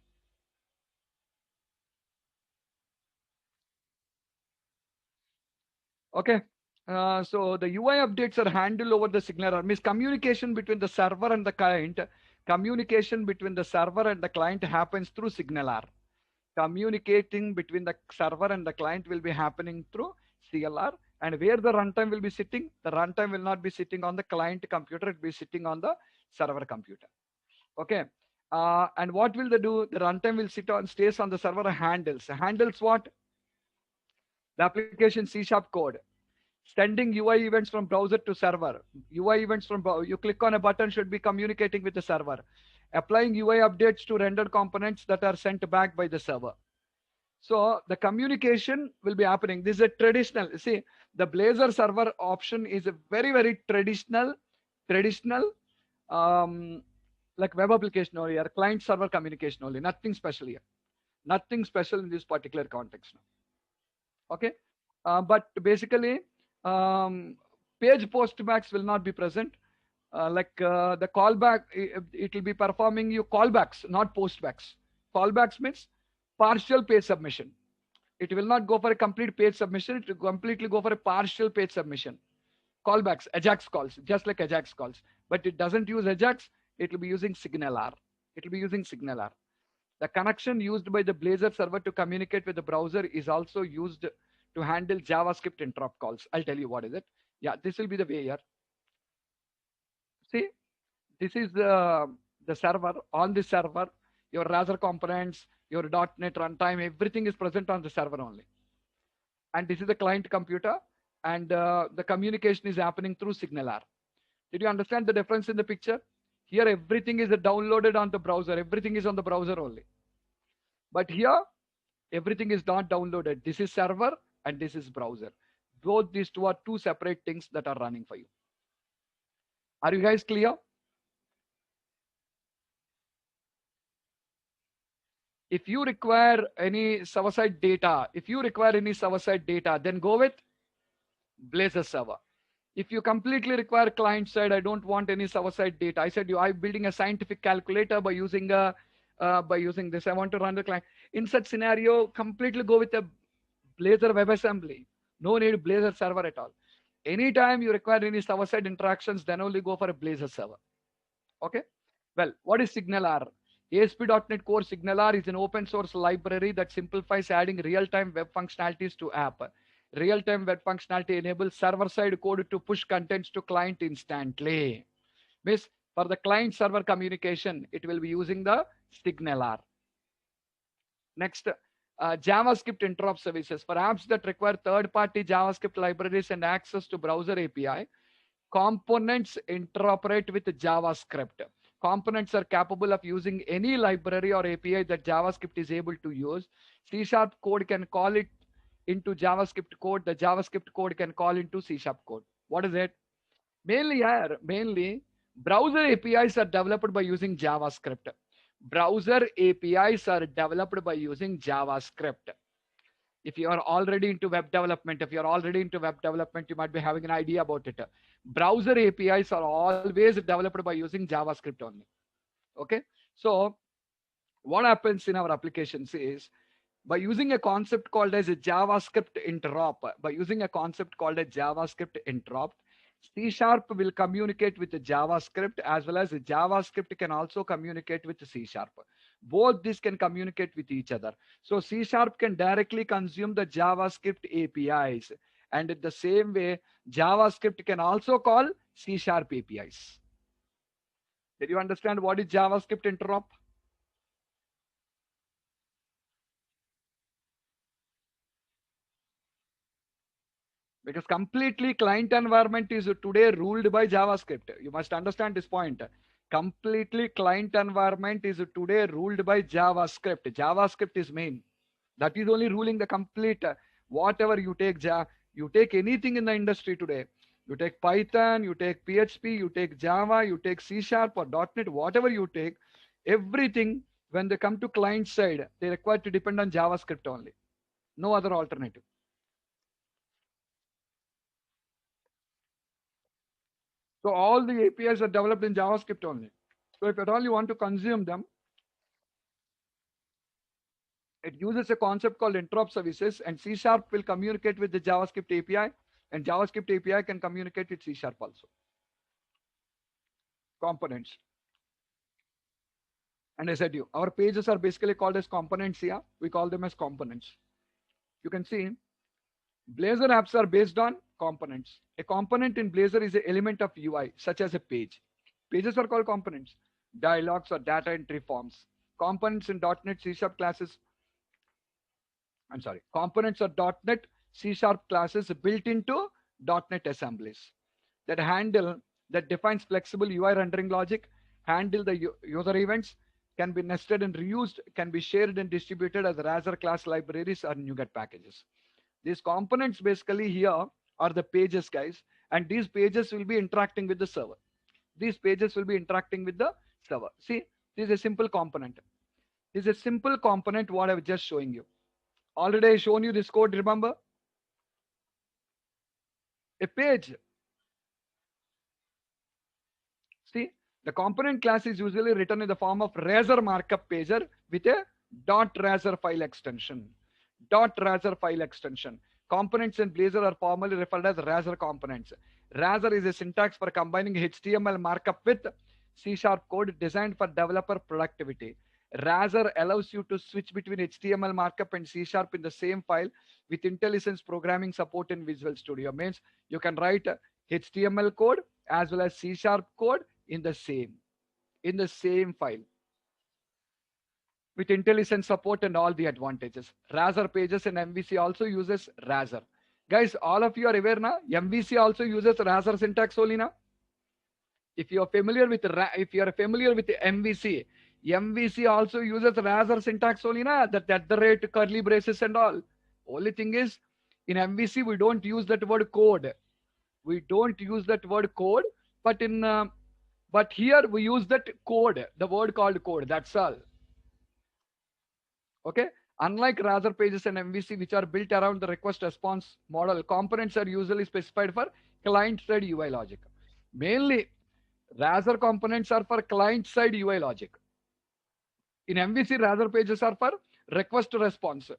Okay. So the UI updates are handled over the SignalR. Means communication between the server and the client. Communication between the server and the client happens through SignalR. Communicating between the server and the client will be happening through CLR. And where the runtime will be sitting, the runtime will not be sitting on the client computer, it will be sitting on the server computer. Okay. And what will they do? The runtime will stays on the server handles. Handles what? The application C# code. Sending UI events from browser to server. UI events from you click on a button should be communicating with the server. applying UI updates to rendered components that are sent back by the server. So the communication will be happening. This is a traditional, see, the Blazor server option is a very, very traditional, um, like web application only, or client server communication only, nothing special here. Nothing special in this particular context now. Okay. But basically, page postbacks will not be present. The callback, it will be performing you callbacks, not postbacks. Callbacks means partial page submission. It will not go for a complete page submission. It will completely go for a partial page submission. Callbacks, Ajax calls, just like Ajax calls. But it doesn't use Ajax. It will be using SignalR. It will be using SignalR. The connection used by the Blazor server to communicate with the browser is also used to handle JavaScript interrupt calls. I'll tell you what is it. Yeah, this will be the way here. See, this is the server. On the server, your Razor components, your .NET runtime, everything is present on the server only. And this is the client computer, and the communication is happening through SignalR. Did you understand the difference in the picture? Here, everything is downloaded on the browser. Everything is on the browser only. But here, everything is not downloaded. This is server and this is browser. Both these two are two separate things that are running for you. Are you guys clear? If you require any server-side data, then go with Blazor server. If you completely require client-side, I don't want any server-side data. I said I'm building a scientific calculator by using this. I want to run the client. In such scenario, completely go with a Blazor WebAssembly. No need Blazor server at all. Anytime you require any server-side interactions, then only go for a Blazor server. Okay. Well, what is SignalR? ASP.NET Core SignalR is an open source library that simplifies adding real-time web functionalities to app. Real-time web functionality enables server-side code to push contents to client instantly. Means for the client-server communication, it will be using the SignalR. Next, JavaScript interrupt services. For apps that require third-party JavaScript libraries and access to browser API, components interoperate with JavaScript. Components are capable of using any library or API that JavaScript is able to use. C# code can call it into JavaScript code. The JavaScript code can call into C# code. What is it? Mainly browser APIs are developed by using JavaScript. Browser APIs are developed by using JavaScript. If you are already into web development, you might be having an idea about it. Browser APIs are always developed by using JavaScript only. Okay. So what happens in our applications is by using a concept called as a JavaScript interrupt, C# will communicate with the JavaScript, as well as the JavaScript can also communicate with the C#. Both these can communicate with each other. So C# can directly consume the JavaScript APIs. And in the same way, JavaScript can also call C# APIs. Did you understand what is JavaScript interrupt? Because completely client environment is today ruled by JavaScript. You must understand this point. Completely client environment is today ruled by JavaScript. JavaScript is main. That is only ruling the complete. Whatever you take, you take anything in the industry today. You take Python, you take PHP, you take Java, you take C# or .NET, whatever you take, everything when they come to client side, they require to depend on JavaScript only. No other alternative. So all the APIs are developed in JavaScript only. So if at all you want to consume them, it uses a concept called interrupt services, and C# will communicate with the JavaScript API, and JavaScript API can communicate with C# also. Components. And I said you, our pages are basically called as components here. We call them as components. You can see Blazor apps are based on components. A component in Blazor is an element of UI, such as a page. Pages are called components. Dialogues or data entry forms. Components in .NET C# classes. Components are .NET C# classes built into .NET assemblies that defines flexible UI rendering logic, handle the user events, can be nested and reused, can be shared and distributed as Razor class libraries or NuGet packages. These components basically here are the pages, guys, and these pages will be interacting with the server. These pages will be interacting with the server. See, this is a simple component. This is a simple component what I was just showing you. Already I shown you this code, remember? A page. See, the component class is usually written in the form of Razor markup pager with a .razor file extension. .razor file extension. Components in Blazor are formally referred as Razor components. Razor is a syntax for combining HTML markup with C# code designed for developer productivity. Razor allows you to switch between HTML markup and C# in the same file with IntelliSense programming support in Visual Studio. Means you can write HTML code as well as C# code in the same file with IntelliSense support and all the advantages. Razor pages and MVC also uses Razor. Guys, all of you are aware now, MVC also uses Razor syntax only now. If you are familiar with MVC, MVC also uses Razor syntax only now, that at the rate curly braces and all. Only thing is, in MVC we don't use that word code. We don't use that word code, but in but here we use that code, the word called code. That's all. Okay. Unlike Razor pages and MVC, which are built around the request response model, components are usually specified for client-side UI logic. Mainly, Razor components are for client-side UI logic. In MVC, Razor pages are for request response.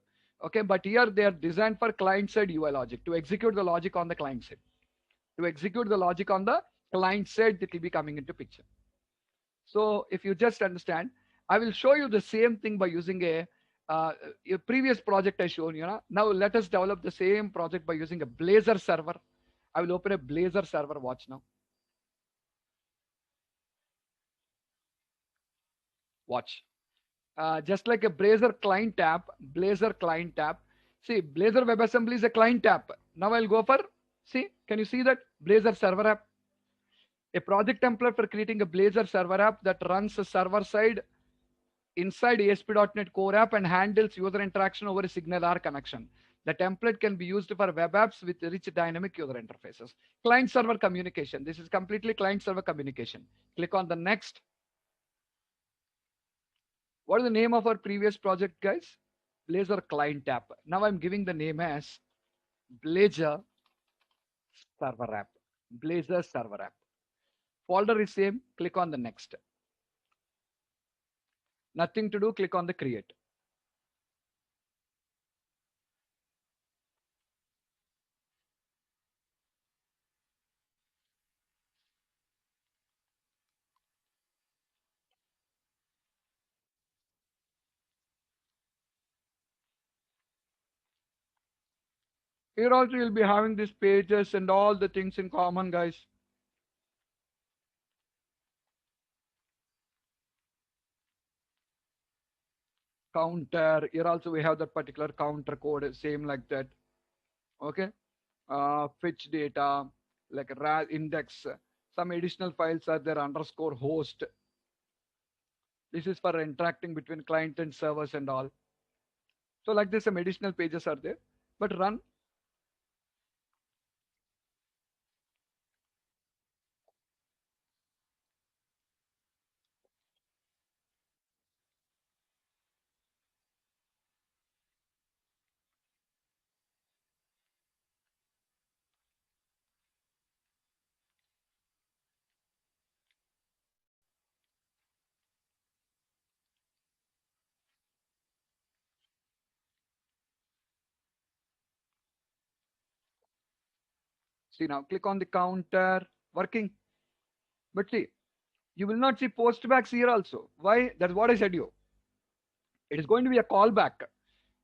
Okay, but here they are designed for client-side UI logic to execute the logic on the client side. To execute the logic on the client side, that will be coming into picture. So if you just understand, I will show you the same thing by using a previous project I shown you. Now let us develop the same project by using a Blazor server. I will open a Blazor server. Watch now. Watch. Just like a Blazor client app, See, Blazor WebAssembly is a client app. Now I'll go for, see, can you see that? Blazor server app. A project template for creating a Blazor server app that runs a server side inside ASP.NET Core app and handles user interaction over a SignalR connection. The template can be used for web apps with rich dynamic user interfaces. Client server communication. This is completely client server communication. Click on the next. What is the name of our previous project, guys? Blazor client app. Now I'm giving the name as Blazor server app. Blazor server app. Folder is same. Click on the next. Nothing to do. Click on the create. Here also you'll be having these pages and all the things in common, guys. Counter. Here also we have that particular counter code, same like that. Okay. Fetch data, like index. Some additional files are there, underscore host. This is for interacting between client and servers and all. So like this, some additional pages are there. But run. See now, click on the counter, working. But see, you will not see postbacks here also. Why? That's what I said you. It is going to be a callback.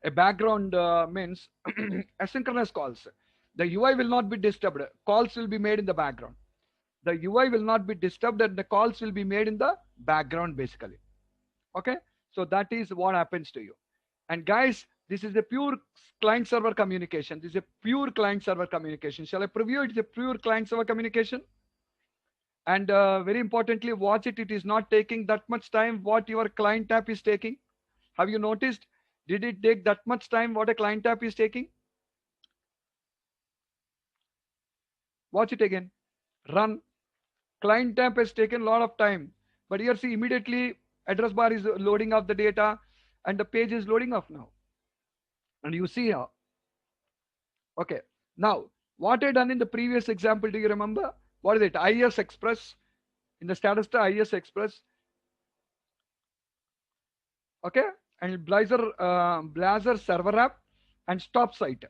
A background means asynchronous calls. The UI will not be disturbed. Calls will be made in the background. The UI will not be disturbed and the calls will be made in the background basically. Okay. So that is what happens to you. And guys, this is a pure client server communication. This is a pure client server communication. Shall I preview it? It's a pure client server communication. And very importantly, watch it. It is not taking that much time what your client app is taking. Have you noticed? Did it take that much time what a client app is taking? Watch it again. Run. Client tab has taken a lot of time. But here see immediately address bar is loading up the data and the page is loading up now. And you see here. Okay. Now, what I done in the previous example, do you remember? What is it? IS Express. In the status to IS Express. Okay. And Blazor server app and stop site.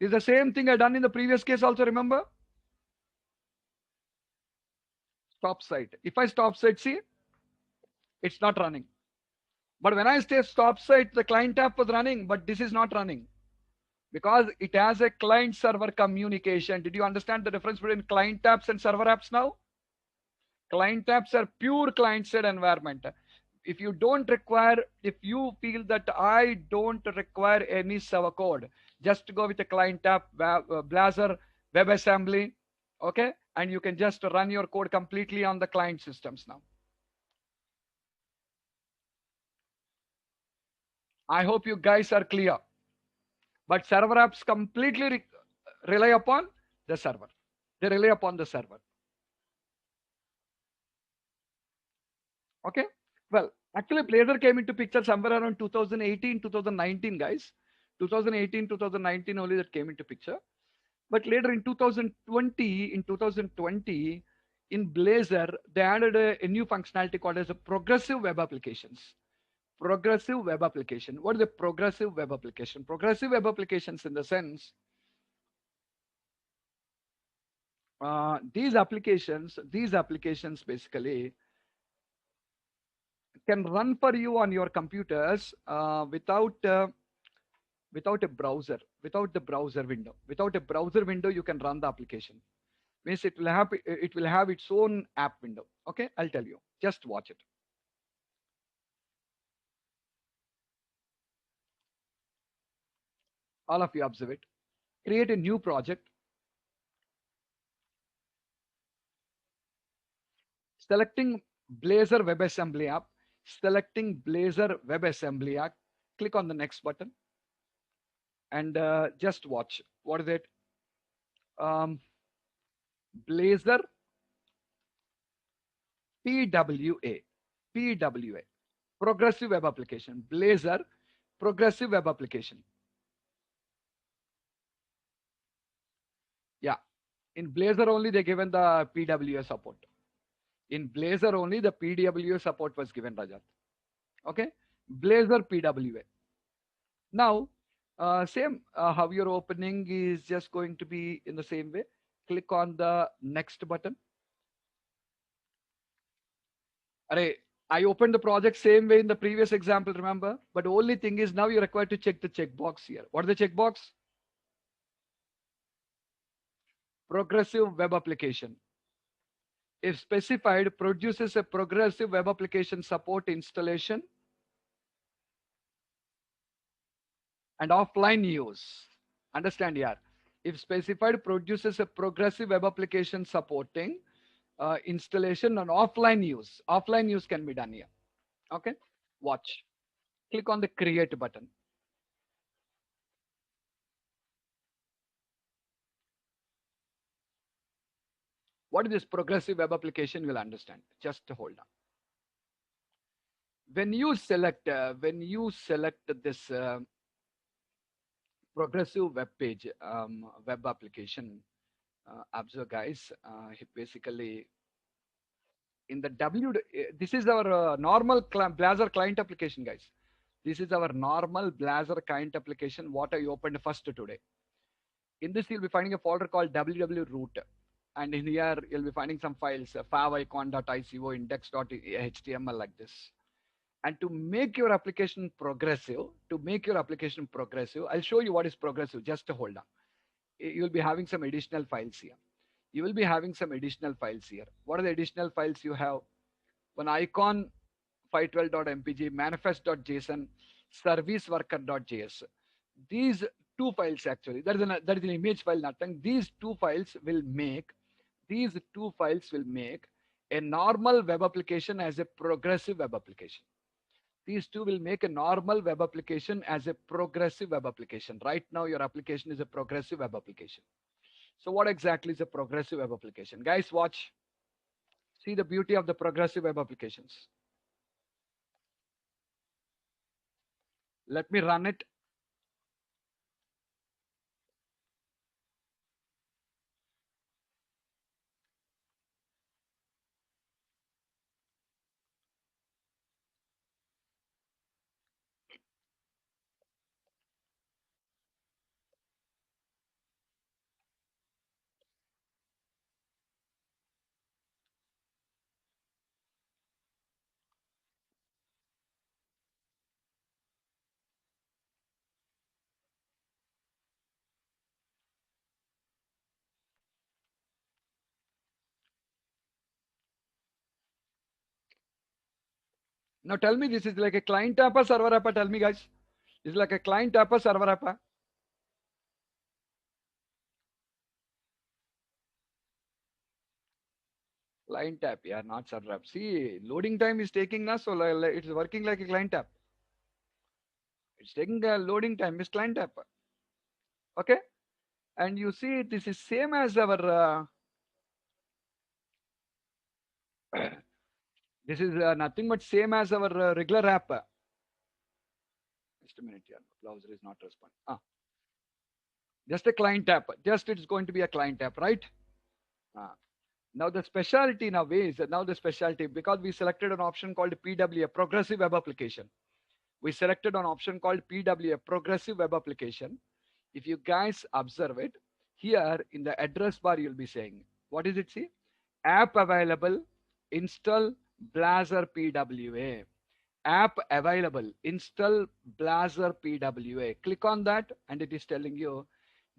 Is the same thing I done in the previous case also, remember? Stop site. If I stop site, see, it's not running. But when I say stop site, the client app was running, but this is not running because it has a client server communication. Did you understand the difference between client apps and server apps now? Client apps are pure client side environment. If you don't require, if you feel that I don't require any server code, just go with a client app, Blazor, WebAssembly, okay? And you can just run your code completely on the client systems now. I hope you guys are clear. But server apps completely rely upon the server. They rely upon the server. Okay. Well, actually, Blazor came into picture somewhere around 2018, 2019, guys. 2018, 2019 only that came into picture. But later in 2020, in Blazor, they added a new functionality called as a progressive web applications. Progressive web application. What is a progressive web application? Progressive web applications in the sense, these applications basically can run for you on your computers without a browser, without the browser window. Without a browser window, you can run the application. Means it will have its own app window. Okay, I'll tell you. Just watch it. All of you observe it. Create a new project. Selecting Blazor WebAssembly app. Selecting Blazor WebAssembly app. Click on the next button and just watch. What is it? Blazor PWA. PWA. Progressive Web Application. Blazor Progressive Web Application. Yeah. In Blazor only they given the PWA support. In Blazor only the PWA support was given, Rajat. Okay. Blazor PWA. Now, same how your opening is just going to be in the same way. Click on the next button. Array, I opened the project same way in the previous example, remember? But only thing is now you're required to check the checkbox here. What is the checkbox? Progressive web application. If specified, produces a progressive web application support installation and offline use. Understand here. If specified, produces a progressive web application supporting installation and offline use. Offline use can be done here. Okay. Watch. Click on the create button. What is this progressive web application? You'll understand. Just hold on. When you select this progressive web page, web application, observe guys, basically in the this is our normal Blazor client application, guys. This is our normal Blazor client application. What I opened first today. In this, you'll be finding a folder called www.root. And in here, you'll be finding some files, favicon.ico, index.html like this. And to make your application progressive, I'll show you what is progressive. Just hold on. You'll be having some additional files here. What are the additional files you have? One icon 512.mpg, manifest.json, serviceworker.js. These two files actually, that is an image file, nothing. These two files will make These two files will make a normal web application as a progressive web application. These two will make a normal web application as a progressive web application. Right now, your application is a progressive web application. So what exactly is a progressive web application? Guys, watch. See the beauty of the progressive web applications. Let me run it. Now tell me, this is like a client app or server app? Tell me, guys. Is it like a client app or server app? Client app, yeah, not server app. See, loading time is taking now, so it's working like a client app. It's taking a loading time. It's client app. Okay, and you see, this is same as our. This is nothing but same as our regular app. Just a minute here. Browser is not responding. Just a client app. Just it's going to be a client app, right? Ah. Now the specialty now is now the specialty, because we selected an option called PWA, Progressive Web Application. We selected an option called PWA, Progressive Web Application. If you guys observe it, here in the address bar, you'll be saying, what is it? See, app available, install Blazor PWA. App available, install Blazor PWA. Click on that, and it is telling you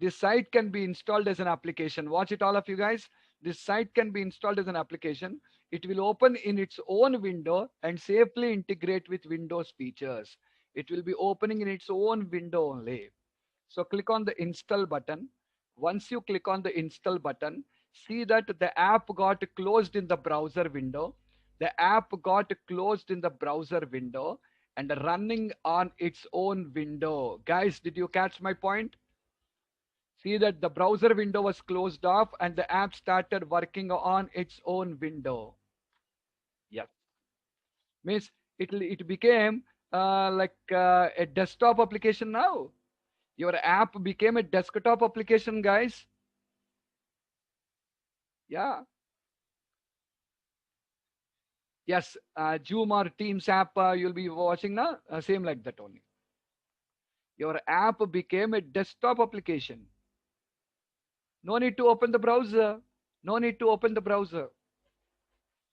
this site can be installed as an application. Watch it, all of you guys. This site can be installed as an application. It will open in its own window and safely integrate with Windows features. It will be opening in its own window only. So click on the install button. Once you click on the install button, see that the app got closed in the browser window. The app got closed in the browser window and running on its own window. Guys, did you catch my point? See that the browser window was closed off and the app started working on its own window. Yes. Means it became a desktop application now. Your app became a desktop application, guys. Yeah. Yes. Zoom or Teams app you'll be watching now. Same like that only. Your app became a desktop application. No need to open the browser. No need to open the browser.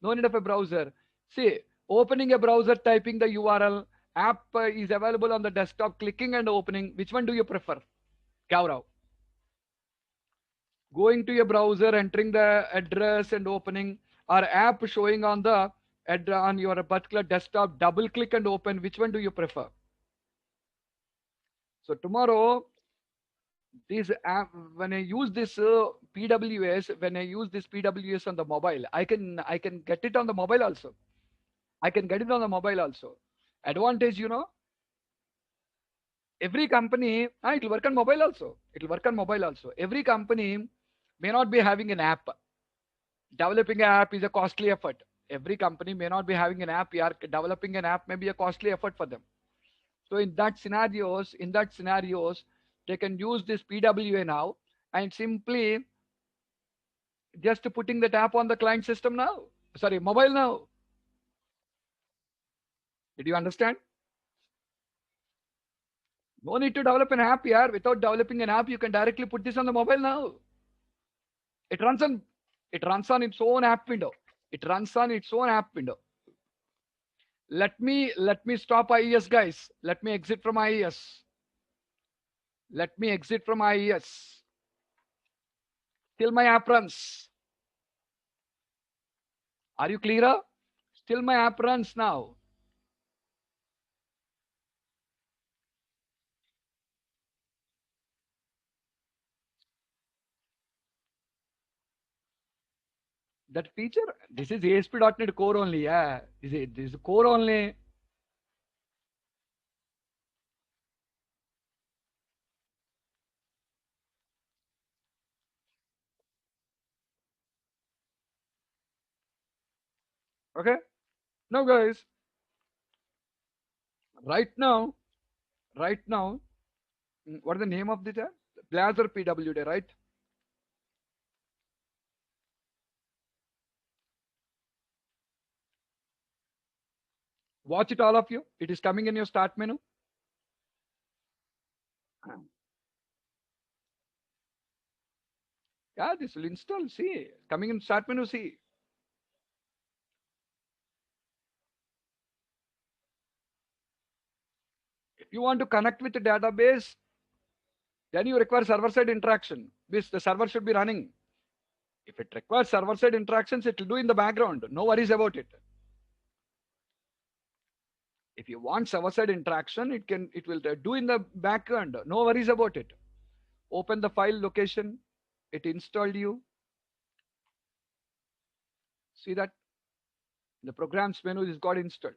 No need of a browser. See, opening a browser, typing the URL, app is available on the desktop, clicking and opening. Which one do you prefer? Gaurav. Going to your browser, entering the address and opening, or app showing on the on your particular desktop, double click and open. Which one do you prefer? So tomorrow, this app, when I use this PWS, when I use this PWS on the mobile, I can get it on the mobile also. I can get it on the mobile also. Advantage, every company, it will work on mobile also. It will work on mobile also. Every company may not be having an app. Developing an app is a costly effort. Every company may not be having an app. Developing an app may be a costly effort for them. So in that scenarios, they can use this PWA now and simply just putting that app on the client system now. Sorry, mobile now. Did you understand? No need to develop an app here. Without developing an app, you can directly put this on the mobile now. It runs on it runs on its own app window. It runs on its own app window. Let me stop IES, guys. Let me exit from IES. Let me exit from IES. Still my app runs. Are you clear? Still my app runs now. that feature. This is ASP.NET Core only. Yeah, this is core only. Okay. Now, guys, right now, right now, what is the name of the tab? Blazor PWD, right? Watch it, all of you. It is coming in your start menu. Yeah, this will install. See, coming in start menu. See, if you want to connect with the database, then you require server-side interaction. This the server should be running. If it requires server-side interactions, it will do in the background. No worries about it. If you want server-side interaction, it will do in the background. No worries about it. Open the file location. It installed you. See that the programs menu is got installed.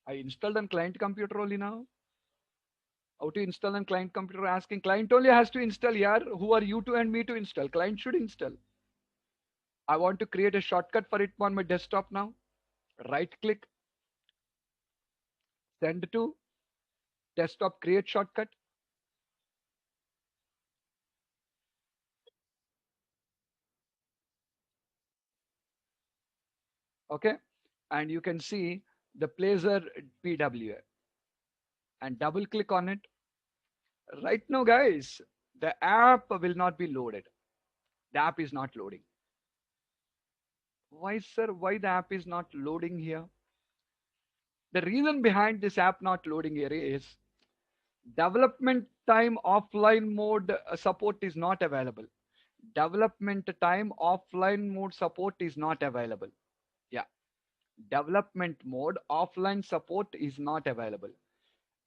I installed on client computer only now. How to install on client computer? Asking client only has to install. Yeah, who are you to and me to install? Client should install. I want to create a shortcut for it on my desktop now. Right click, send to desktop, create shortcut. Okay. And you can see the Blazor PWA and double click on it. Right now, guys, the app will not be loaded. The app is not loading. Why, sir? Why the app is not loading here? The reason behind this app not loading here is development time offline mode support is not available. Development time offline mode support is not available. Yeah, development mode offline support is not available.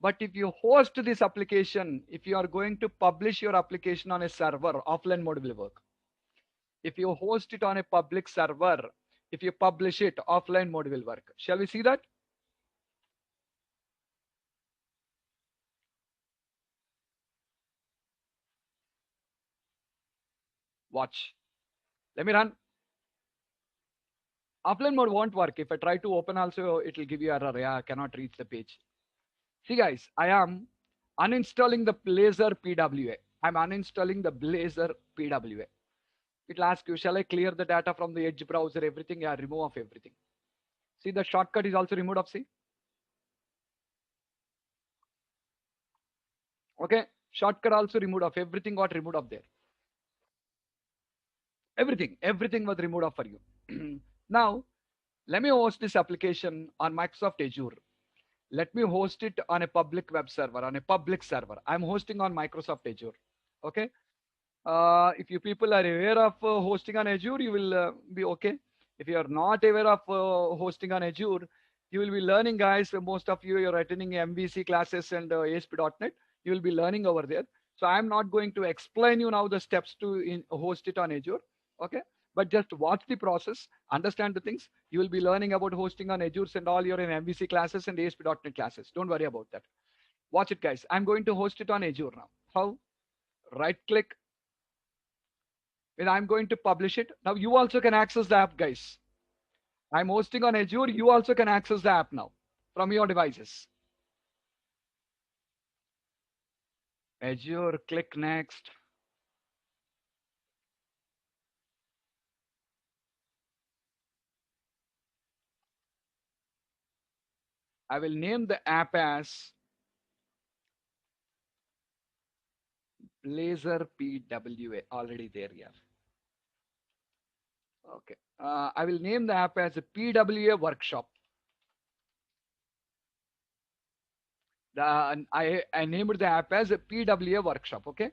But if you host this application, if you are going to publish your application on a server, offline mode will work. If you host it on a public server, if you publish it, offline mode will work. Shall we see that? Watch. Let me run. Offline mode won't work. If I try to open also, it will give you error. Yeah, I cannot reach the page. See, guys, I am uninstalling the Blazor PWA. I'm uninstalling the Blazor PWA. It will ask you, shall I clear the data from the Edge browser, everything? Yeah, remove of everything. See, the shortcut is also removed of C. Okay, shortcut also removed of, everything got removed of there. Everything was removed of for you. Now, let me host this application on Microsoft Azure. Let me host it on a public web server, on a public server. I'm hosting on Microsoft Azure. Okay. If you people are aware of hosting on Azure, you will be okay. If you are not aware of hosting on Azure, you will be learning, guys. Most of you are attending MVC classes and ASP.NET. You will be learning over there. So I'm not going to explain you now the steps to host it on Azure. Okay. But just watch the process, understand the things. You will be learning about hosting on Azure and all your MVC classes and ASP.NET classes. Don't worry about that. Watch it, guys. I'm going to host it on Azure now. How? Right click, when I'm going to publish it. Now you also can access the app, guys. I'm hosting on Azure. You also can access the app now from your devices. Azure, click next. I will name the app as Blazor PWA. Already there, yeah. Okay. I will name the app as a PWA workshop. I named the app as a PWA workshop. Okay.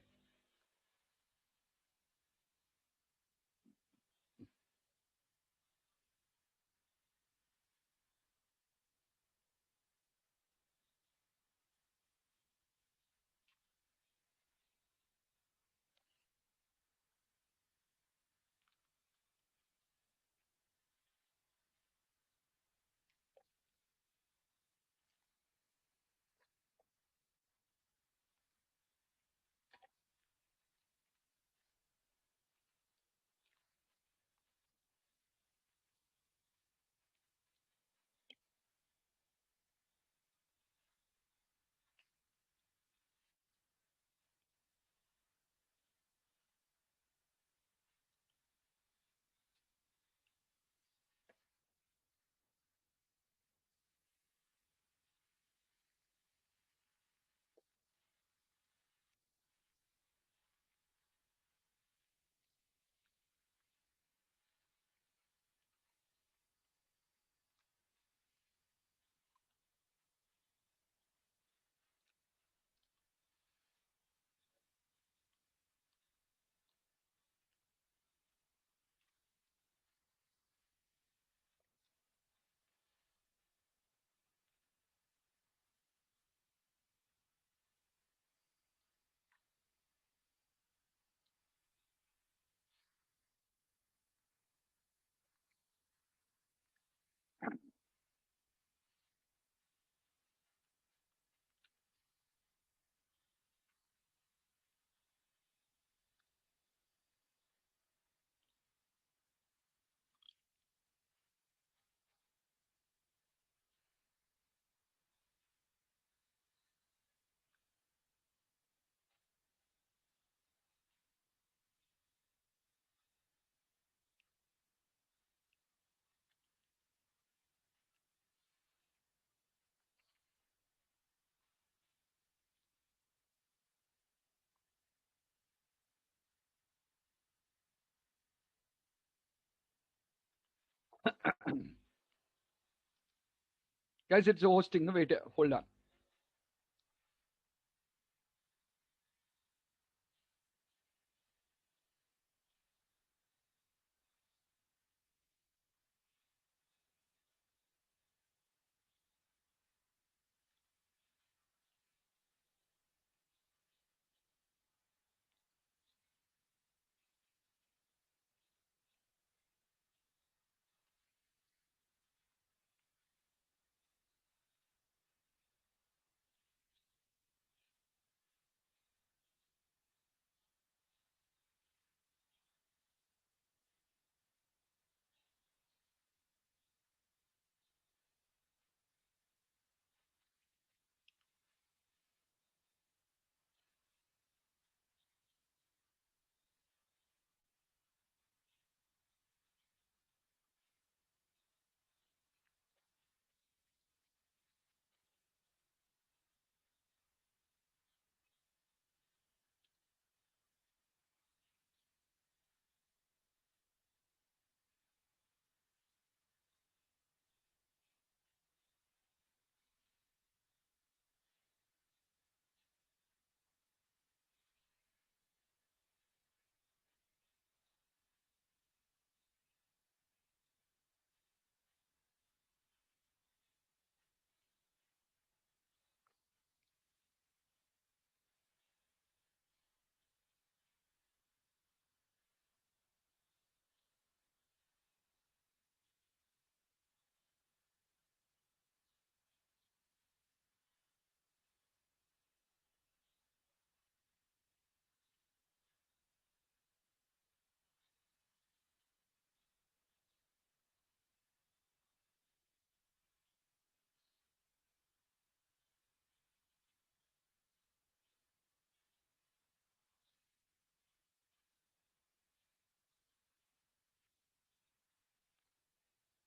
Guys, it's hosting. Wait, hold on.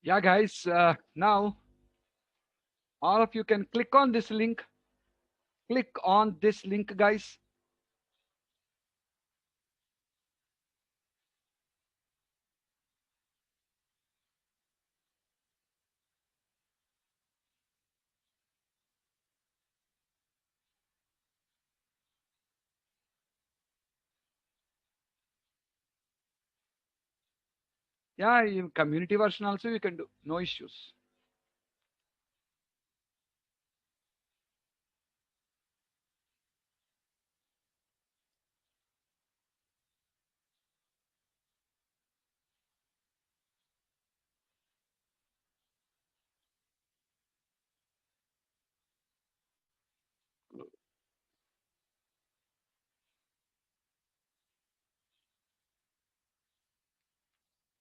Yeah, guys. Now all of you can click on this link. Click on this link, guys. Yeah, in community version also you can do. No issues.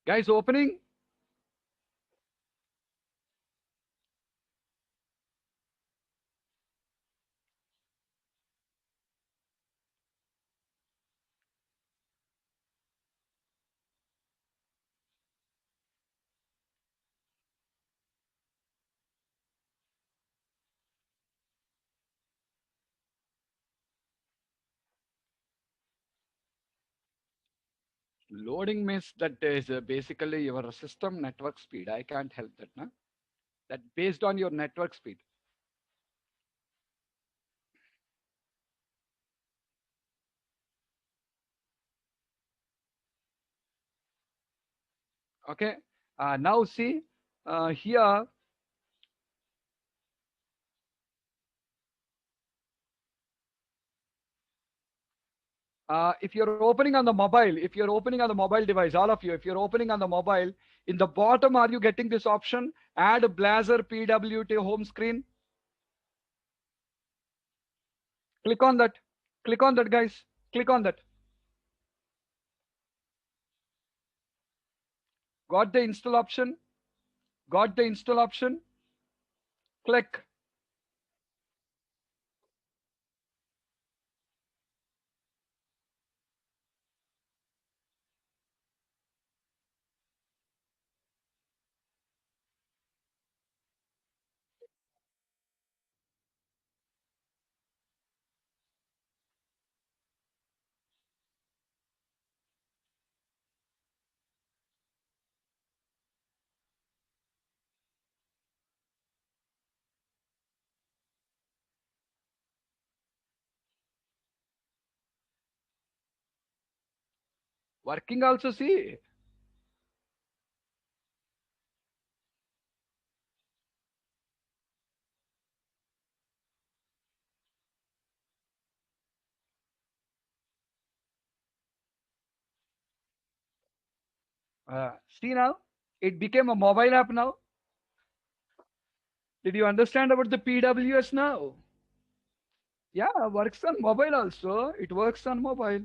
Guys, opening. Loading means that is basically your system network speed. I can't help that. Na? That based on your network speed. Okay. Now see here. If you're opening on the mobile, if you're opening on the mobile device, all of you, if you're opening on the mobile, in the bottom, are you getting this option? Add Blazor PWT home screen. Click on that. Click on that, guys. Click on that. Got the install option? Got the install option? Click. Working also, see. See now, it became a mobile app now. Did you understand about the PWS now? Yeah, works on mobile also. It works on mobile.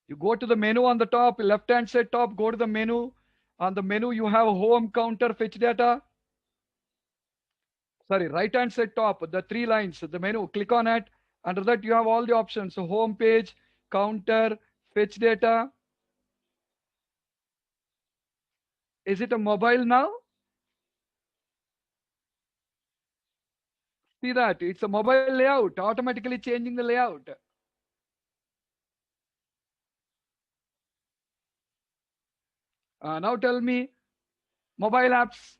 You go to the menu on the top, left hand side top, go to the menu. On the menu, you have home, counter, fetch data. Sorry, right hand side top, the three lines, the menu, click on it. Under that, you have all the options. So home page, counter, fetch data. Is it a mobile now? See that? It's a mobile layout, automatically changing the layout. Now tell me, mobile apps,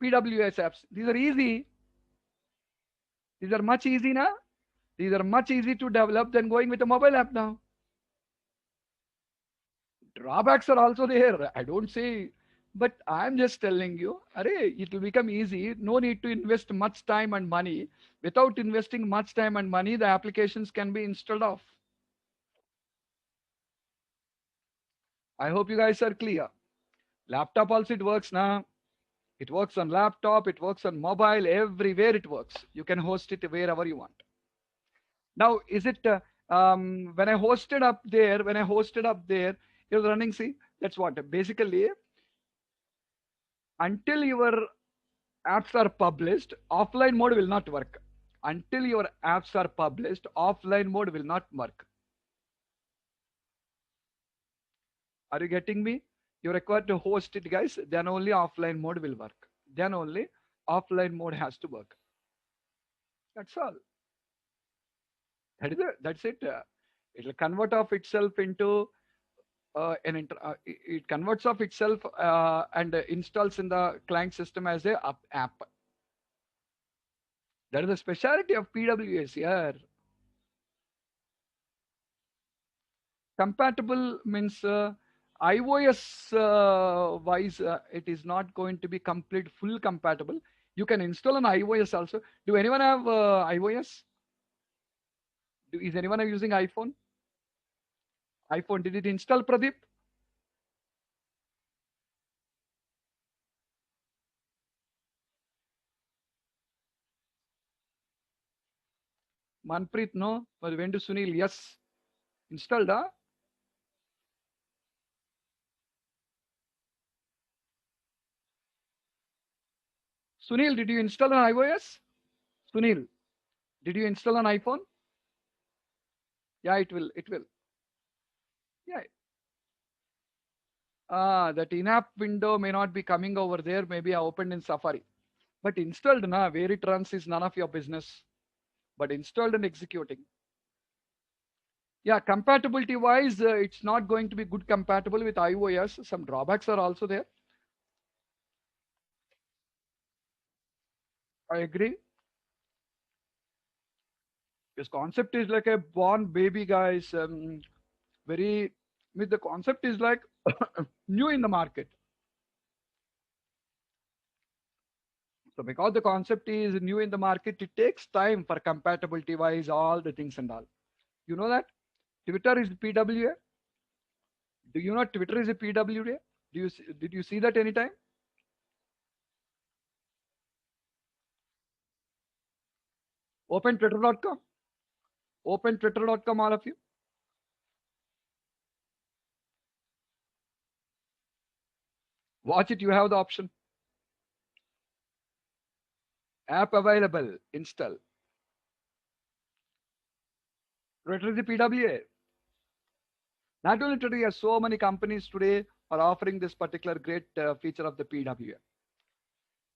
PWS apps. These are easy. These are much easy now. These are much easy to develop than going with a mobile app now. Drawbacks are also there. I don't say, but I'm just telling you, array, it will become easy. No need to invest much time and money. Without investing much time and money, the applications can be installed off. I hope you guys are clear. Laptop also it works now. It works on laptop, it works on mobile, everywhere it works. You can host it wherever you want. Now, is it when I hosted up there, it was running, see, that's what basically until your apps are published, offline mode will not work. Until your apps are published, offline mode will not work. Are you getting me? You're required to host it, guys. Then only offline mode will work. Then only offline mode has to work. That's all. That is it. That's it. It will convert of itself into it converts of itself and installs in the client system as a app. That is the specialty of PWS here. Compatible means iOS wise, it is not going to be complete full compatible. You can install on iOS also. Do anyone have iOS? Is anyone using iPhone? iPhone, did it install, Pradeep? Manpreet, no. But when to Sunil? Yes. Installed, huh? Sunil, did you install on iOS? Sunil, did you install on iPhone? Yeah, it will. It will. Yeah. That in-app window may not be coming over there. Maybe I opened in Safari. But installed, na, where it runs is none of your business. But installed and executing. Yeah, compatibility wise, it's not going to be good compatible with iOS. Some drawbacks are also there. I agree. This concept is like a born baby, guys. Very, with the concept is like new in the market. So because the concept is new in the market, it takes time for compatibility wise, all the things and all. You know that Twitter is PWA. Do you know Twitter is a PWA? Did you see that anytime? Open twitter.com. Open twitter.com, all of you. Watch it. You have the option. App available. Install. Twitter is a PWA. Not only Twitter, so many companies today are offering this particular great feature of the PWA.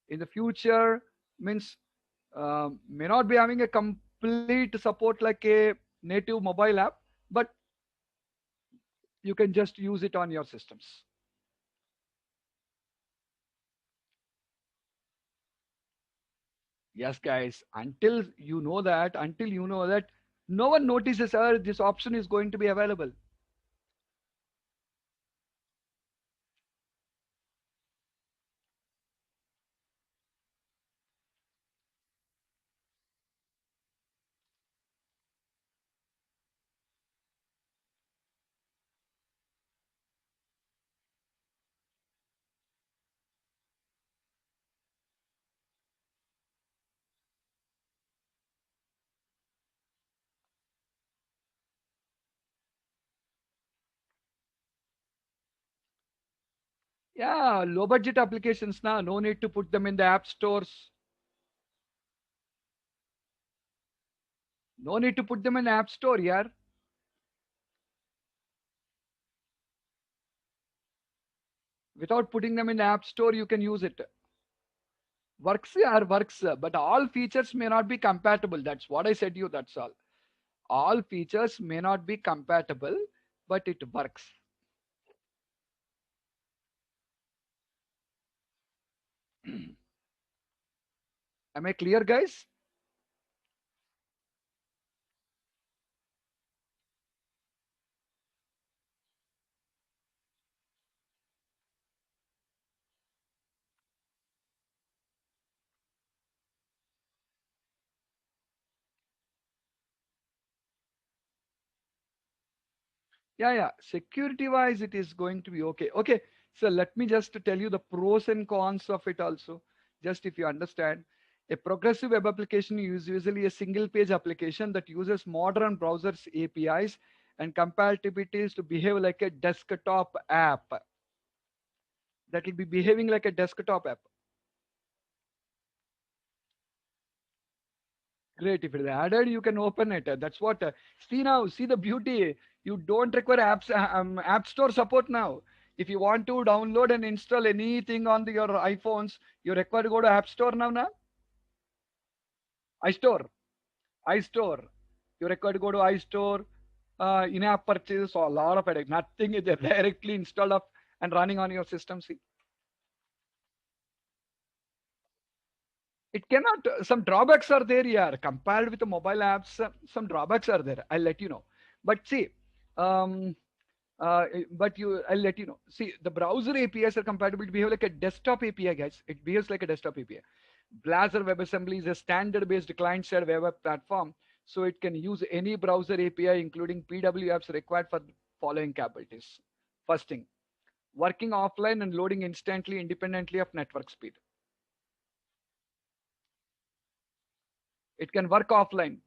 In the future, means may not be having a complete support like a native mobile app, but you can just use it on your systems. Yes, guys. Until you know that, no one notices, this option is going to be available. Yeah, low budget applications now. No need to put them in the app stores. No need to put them in the app store, yeah. Without putting them in the app store, you can use it. Works are works, but all features may not be compatible. That's what I said to you. That's all. All features may not be compatible, but it works. Am I clear, guys? Yeah, yeah. Security wise, it is going to be okay. Okay. So let me just tell you the pros and cons of it also. Just if you understand, a progressive web application is usually a single page application that uses modern browsers APIs and compatibilities to behave like a desktop app. That will be behaving like a desktop app. Great. If it is added, you can open it. That's what. See now, see the beauty. You don't require app store support now. If you want to download and install anything on your iPhones, you require to go to App Store now, na? iStore. iStore. You require to go to iStore, in-app purchase, or a lot of it. Nothing is directly installed up and running on your system. See, it cannot. Some drawbacks are there, yeah. Compared with the mobile apps, some drawbacks are there. I'll let you know. But see, um, I'll let you know. See, the browser APIs are compatible to behave like a desktop API, guys. It behaves like a desktop API. Blazor WebAssembly is a standard-based client-side web app platform, so it can use any browser API, including PW apps required for the following capabilities. First thing, working offline and loading instantly independently of network speed. It can work offline.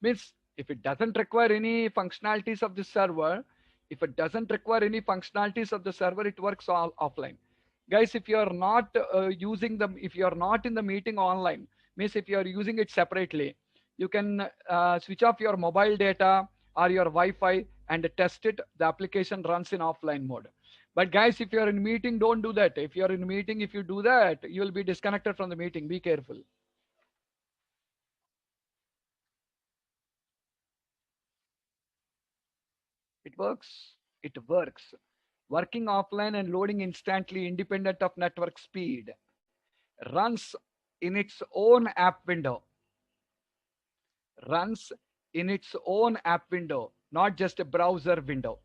Means if it doesn't require any functionalities of the server, if it doesn't require any functionalities of the server, it works all offline. Guys, if you are not using them, if you are not in the meeting online, means if you are using it separately, you can switch off your mobile data or your Wi-Fi and test it. The application runs in offline mode. But guys, if you are in meeting, don't do that. If you are in meeting, if you do that, you will be disconnected from the meeting. Be careful. It works. It works. Working offline and loading instantly independent of network speed. Runs in its own app window. Runs in its own app window, not just a browser window.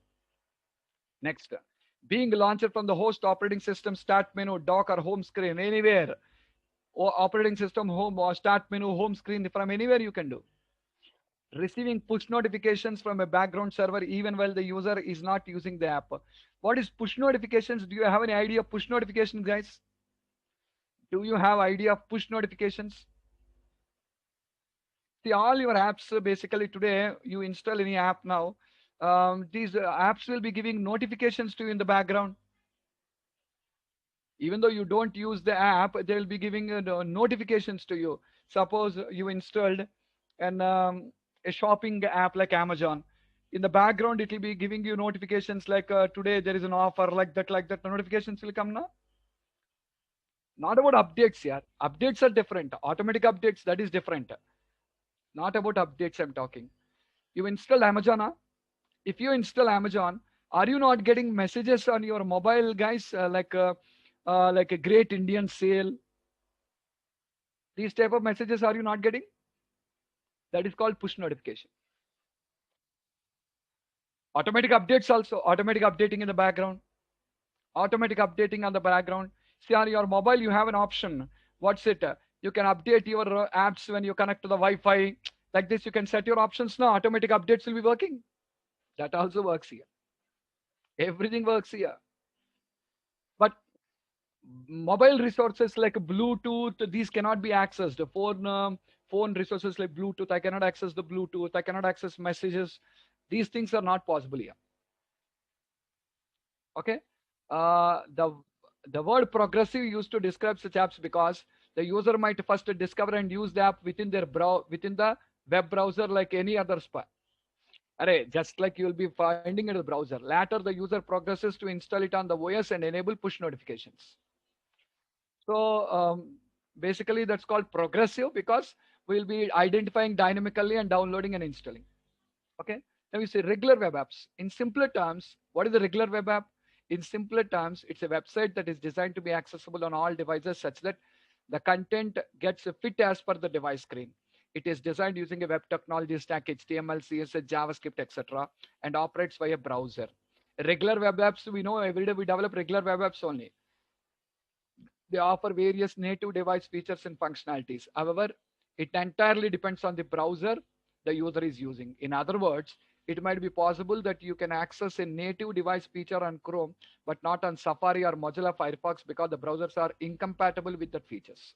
Next, being launched from the host operating system start menu, dock or home screen, anywhere. Or operating system home or start menu, home screen, from anywhere you can do. Receiving push notifications from a background server even while the user is not using the app. What is push notifications? Do you have any idea of push notifications, guys? Do you have idea of push notifications? See, all your apps, basically today you install any app now, these apps will be giving notifications to you in the background. Even though you don't use the app, they will be giving notifications to you. Suppose you installed an a shopping app like Amazon. In the background, it will be giving you notifications like today there is an offer, like that, like that. Notifications will come now. Not about updates here. Updates are different. Automatic updates, that is different. Not about updates I'm talking. You install Amazon. Huh? If you install Amazon, are you not getting messages on your mobile, guys? Like a great Indian sale, These type of messages are you not getting? That is called push notification. Automatic updates also, automatic updating in the background, automatic updating on the background. See, on your mobile, you have an option. What's it? You can update your apps when you connect to the Wi-Fi. Like this, you can set your options now. Automatic updates will be working. That also works here. Everything works here. But mobile resources like Bluetooth, these cannot be accessed. Phone resources like Bluetooth, I cannot access the Bluetooth. I cannot access messages. These things are not possible here. Okay. The word progressive used to describe such apps because the user might first discover and use the app within within the web browser like any other Array, just like you will be finding it in the browser. Later, the user progresses to install it on the OS and enable push notifications. So basically, that's called progressive because we'll be identifying dynamically and downloading and installing. Okay. Now you see regular web apps. In simpler terms, what is a regular web app? In simpler terms, it's a website that is designed to be accessible on all devices such that the content gets fit as per the device screen. It is designed using a web technology stack, HTML, CSS, JavaScript, etc., and operates via browser. Regular web apps, we know every day we develop regular web apps only. They offer various native device features and functionalities. However, it entirely depends on the browser the user is using. In other words, it might be possible that you can access a native device feature on Chrome, but not on Safari or Mozilla Firefox because the browsers are incompatible with the features.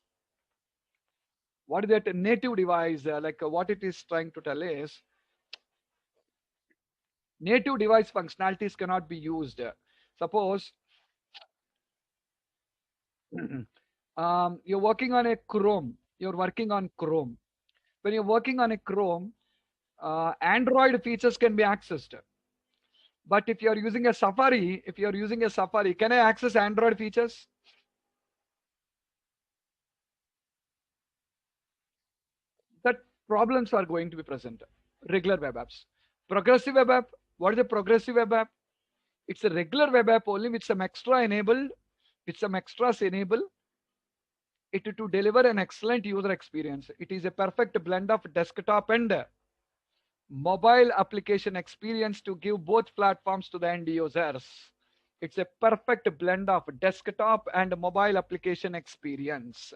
What is that native device? What it is trying to tell is native device functionalities cannot be used. Suppose you're working on a Chrome. You're working on Chrome. When you're working on a Chrome, Android features can be accessed. But if you're using a Safari, can I access Android features? That problems are going to be present. Regular web apps. Progressive web app. What is a progressive web app? It's a regular web app only with some extra enabled, with some extras enable it to deliver an excellent user experience. It is a perfect blend of desktop and mobile application experience to give both platforms to the end users. It's a perfect blend of desktop and mobile application experience.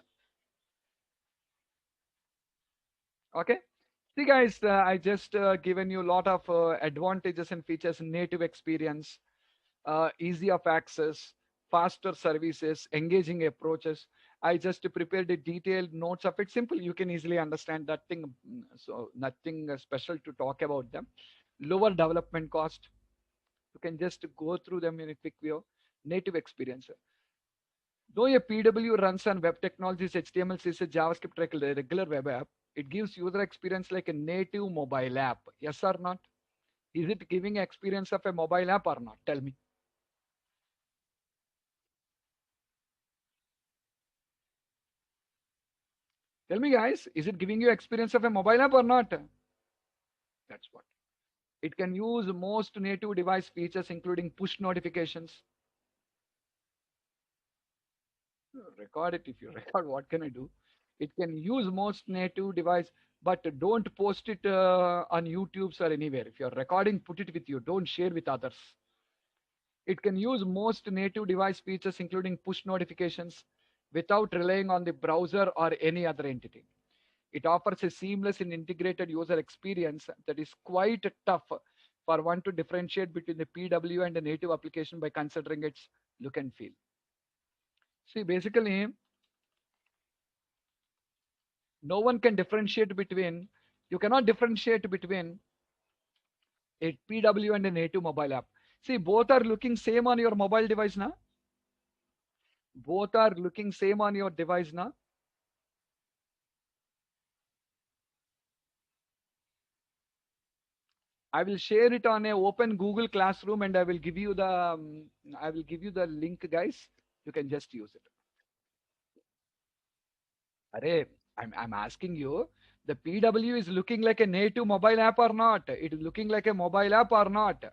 Okay. See guys, I just given you a lot of advantages and features, native experience, easy of access, faster services, engaging approaches. I just prepared a detailed notes of it. Simple, you can easily understand that thing. So nothing special to talk about them. Lower development cost. You can just go through them in a quick view. Native experience. Though a PW runs on web technologies, HTML, CSS, JavaScript, like a regular web app, it gives user experience like a native mobile app. Yes or not? Is it giving experience of a mobile app or not? Tell me. Tell me, guys, is it giving you experience of a mobile app or not? That's what. It can use most native device features, including push notifications. Record it if you record. What can I do? It can use most native device, but don't post it on YouTube or anywhere. If you're recording, put it with you. Don't share with others. It can use most native device features, including push notifications, without relying on the browser or any other entity. It offers a seamless and integrated user experience that is quite tough for one to differentiate between the PW and a native application by considering its look and feel. See, basically, no one can differentiate between, you cannot differentiate between a PW and a native mobile app. See, both are looking same on your mobile device now. Both are looking same on your device now. I will share it on a open Google Classroom and I will give you the link, guys. You can just use it. Array, I'm asking you, the PW is looking like a native mobile app or not? It is looking like a mobile app or not?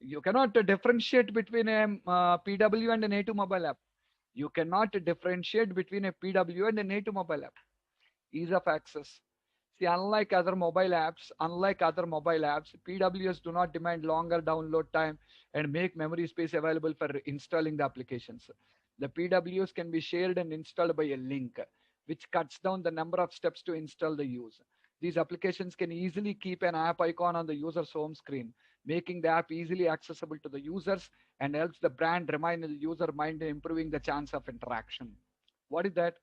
You cannot differentiate between a PW and a native mobile app. You cannot differentiate between a PW and a native mobile app. Ease of access. See, unlike other mobile apps, PWS do not demand longer download time and make memory space available for installing the applications. The PWS can be shared and installed by a link, which cuts down the number of steps to install the use. These applications can easily keep an app icon on the user's home screen, making the app easily accessible to the users and helps the brand remain in the user mind, improving the chance of interaction. What is that?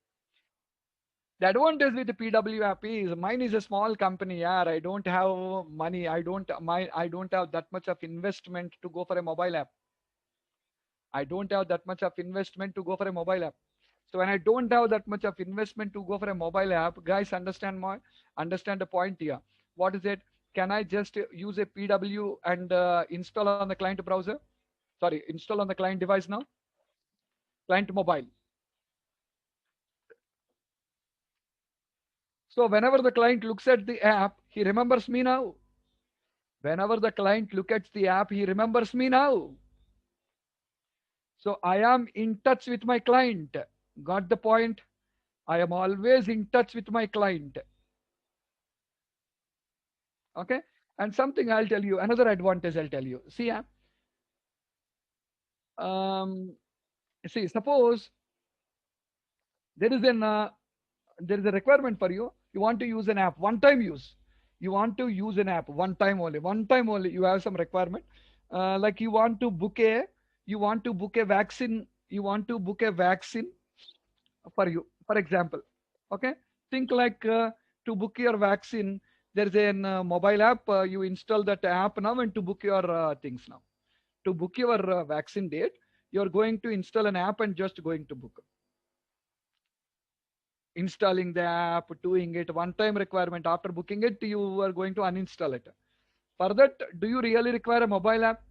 The advantage with the PW app is mine is a small company. Yeah, I don't have money. I don't have that much of investment to go for a mobile app. I don't have that much of investment to go for a mobile app. So when I don't have that much of investment to go for a mobile app, guys, understand the point here. What is it? Can I just use a PW and install on the client browser? Sorry, install on the client device now. Client mobile. So whenever the client looks at the app, he remembers me now. Whenever the client looks at the app, he remembers me now. So I am in touch with my client. Got the point? I am always in touch with my client. Okay. And something I'll tell you, another advantage I'll tell you. Um, suppose there is an there is a requirement for you. You want to use an app, one time use. You want to use an app one time only. One time only. You have some requirement, like you want to book a vaccine. You want to book a vaccine for you, for example. Okay, think like to book your vaccine. There's a mobile app. You install that app now and to book your things now. To book your vaccine date, you're going to install an app and just going to book. Installing the app, doing it, one time requirement. After booking it, you are going to uninstall it. For that, do you really require a mobile app?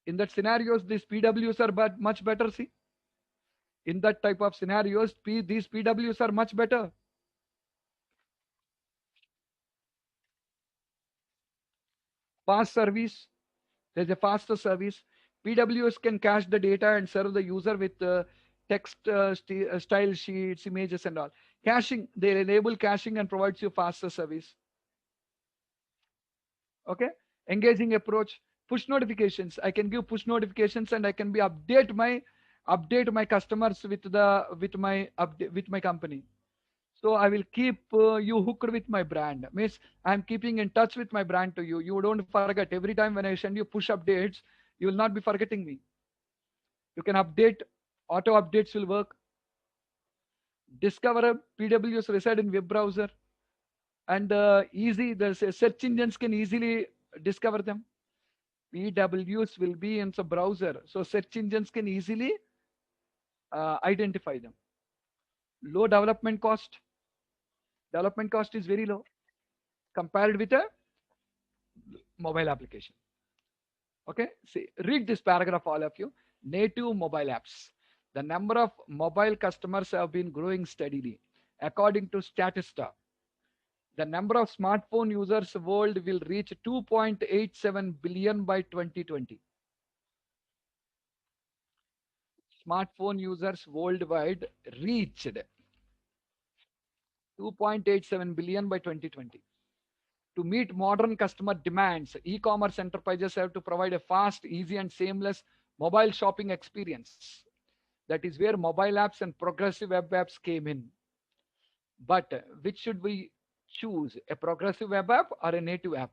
In that scenarios, these PWs are much better. See, in that type of scenarios, these PWs are much better. Fast service. There's a faster service. PWS can cache the data and serve the user with text style sheets, images, and all. Caching, they enable caching and provides you faster service. Okay, engaging approach. Push notifications. I can give push notifications and I can be update my customers with my company. So I will keep you hooked with my brand. Means I'm keeping in touch with my brand to you. You don't forget. Every time when I send you push updates, you will not be forgetting me. You can update. Auto updates will work. Discover a PWS reside in web browser, and easy. The search engines can easily discover them. PWs will be in the browser, so search engines can easily identify them. Low development cost. Development cost is very low compared with a mobile application. Okay, see, read this paragraph, all of you. Native mobile apps. The number of mobile customers have been growing steadily. According to Statista, the number of smartphone users world will reach 2.87 billion by 2020. Smartphone users worldwide reached 2.87 billion by 2020. To meet modern customer demands, e-commerce enterprises have to provide a fast, easy, and seamless mobile shopping experience. That is where mobile apps and progressive web apps came in. But which should we choose, a progressive web app or a native app?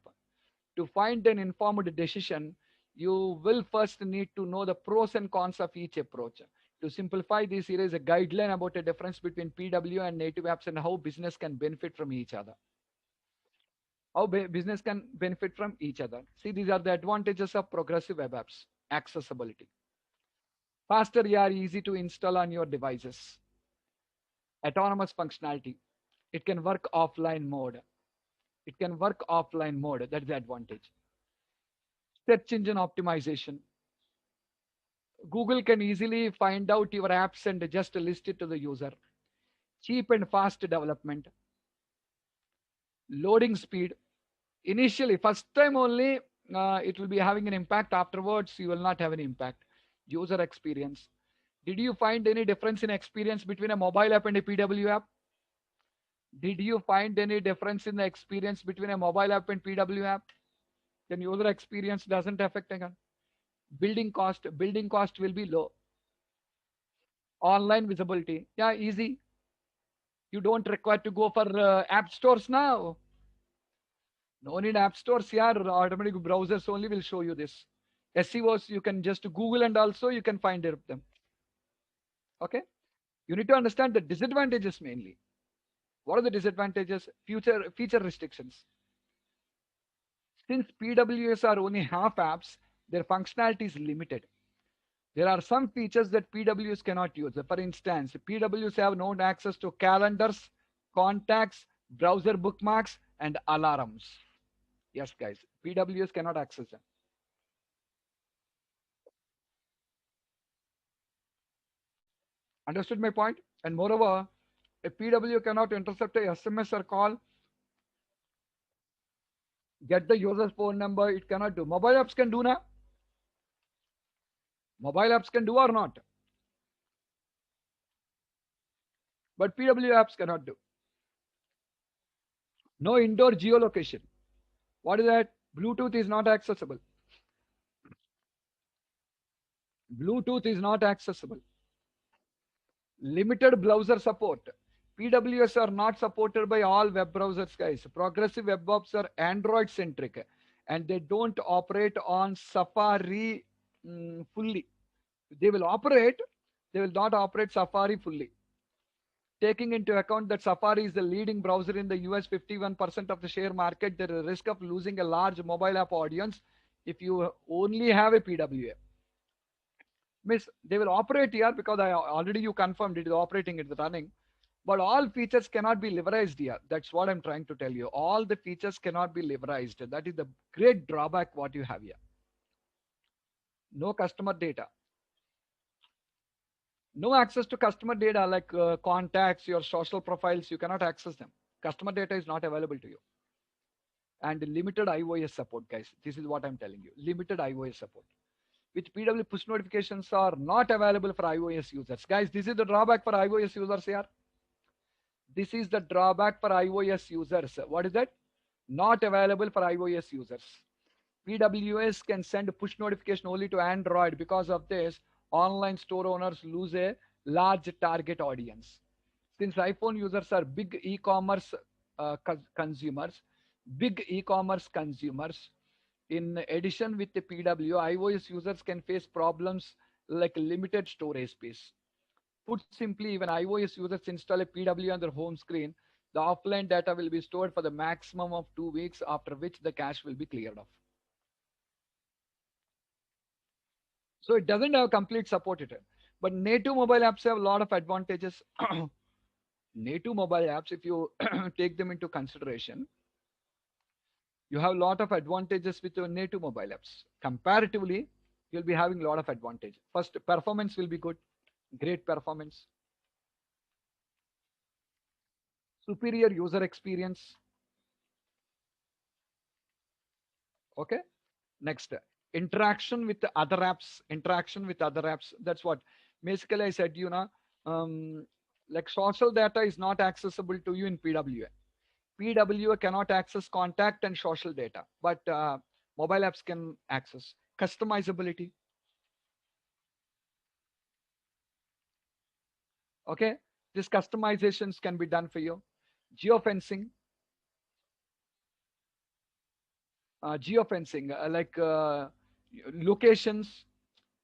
To find an informed decision, you will first need to know the pros and cons of each approach. To simplify this, here is a guideline about the difference between PW and native apps and how business can benefit from each other. How business can benefit from each other. See, these are the advantages of progressive web apps. Accessibility. Faster, yeah, easy to install on your devices. Autonomous functionality. It can work offline mode. It can work offline mode. That's the advantage. Search engine optimization. Google can easily find out your apps and just list it to the user. Cheap and fast development. Loading speed. Initially, first time only, it will be having an impact. Afterwards, you will not have any impact. User experience. Did you find any difference in experience between a mobile app and a PW app? Did you find any difference in the experience between a mobile app and PW app? Then user experience doesn't affect again. Building cost will be low. Online visibility, yeah, easy. You don't require to go for app stores now. No need app stores, yeah. Automatic browsers only will show you this. SEOs, you can just Google and also you can find them. Okay. You need to understand the disadvantages mainly. What are the disadvantages? Future feature restrictions. Since PWS are only half apps, their functionality is limited. There are some features that PWS cannot use. For instance, PWS have no access to calendars, contacts, browser bookmarks, and alarms. Yes, guys, PWS cannot access them. Understood my point? And moreover, a PW cannot intercept a SMS or call, get the user's phone number. It cannot do. Mobile apps can do now. Mobile apps can do or not, but PW apps cannot do. No indoor geolocation. What is that? Bluetooth is not accessible. Bluetooth is not accessible. Limited browser support. PWS are not supported by all web browsers, guys. Progressive web apps are Android centric and they don't operate on Safari fully. They will operate, they will not operate Safari fully. Taking into account that Safari is the leading browser in the US, 51% of the share market, there is a risk of losing a large mobile app audience if you only have a PWA. Miss, they will operate here because I already you confirmed it is operating, it's running. But all features cannot be leveraged here. That's what I'm trying to tell you. All the features cannot be leveraged. That is the great drawback what you have here. No customer data. No access to customer data like contacts, your social profiles, you cannot access them. Customer data is not available to you. And limited iOS support, guys. This is what I'm telling you. Limited iOS support. Which PW push notifications are not available for iOS users. Guys, this is the drawback for iOS users here. This is the drawback for iOS users. What is that? Not available for iOS users. PWS can send push notification only to Android. Because of this, online store owners lose a large target audience. Since iPhone users are big e-commerce consumers, in addition with the PW, iOS users can face problems like limited storage space. Put simply, when iOS users install a PW on their home screen, the offline data will be stored for the maximum of 2 weeks, after which the cache will be cleared off. So it doesn't have complete support it. But native mobile apps have a lot of advantages. Native mobile apps, if you take them into consideration, you have a lot of advantages with your native mobile apps. Comparatively, you'll be having a lot of advantage. First, performance will be good, great performance, superior user experience. Okay. Next, interaction with the other apps. Interaction with other apps. That's what basically I said. Like social data is not accessible to you in PWA. PWA cannot access contact and social data, but mobile apps can access customizability. Okay, these customizations can be done for you. Geofencing, like locations.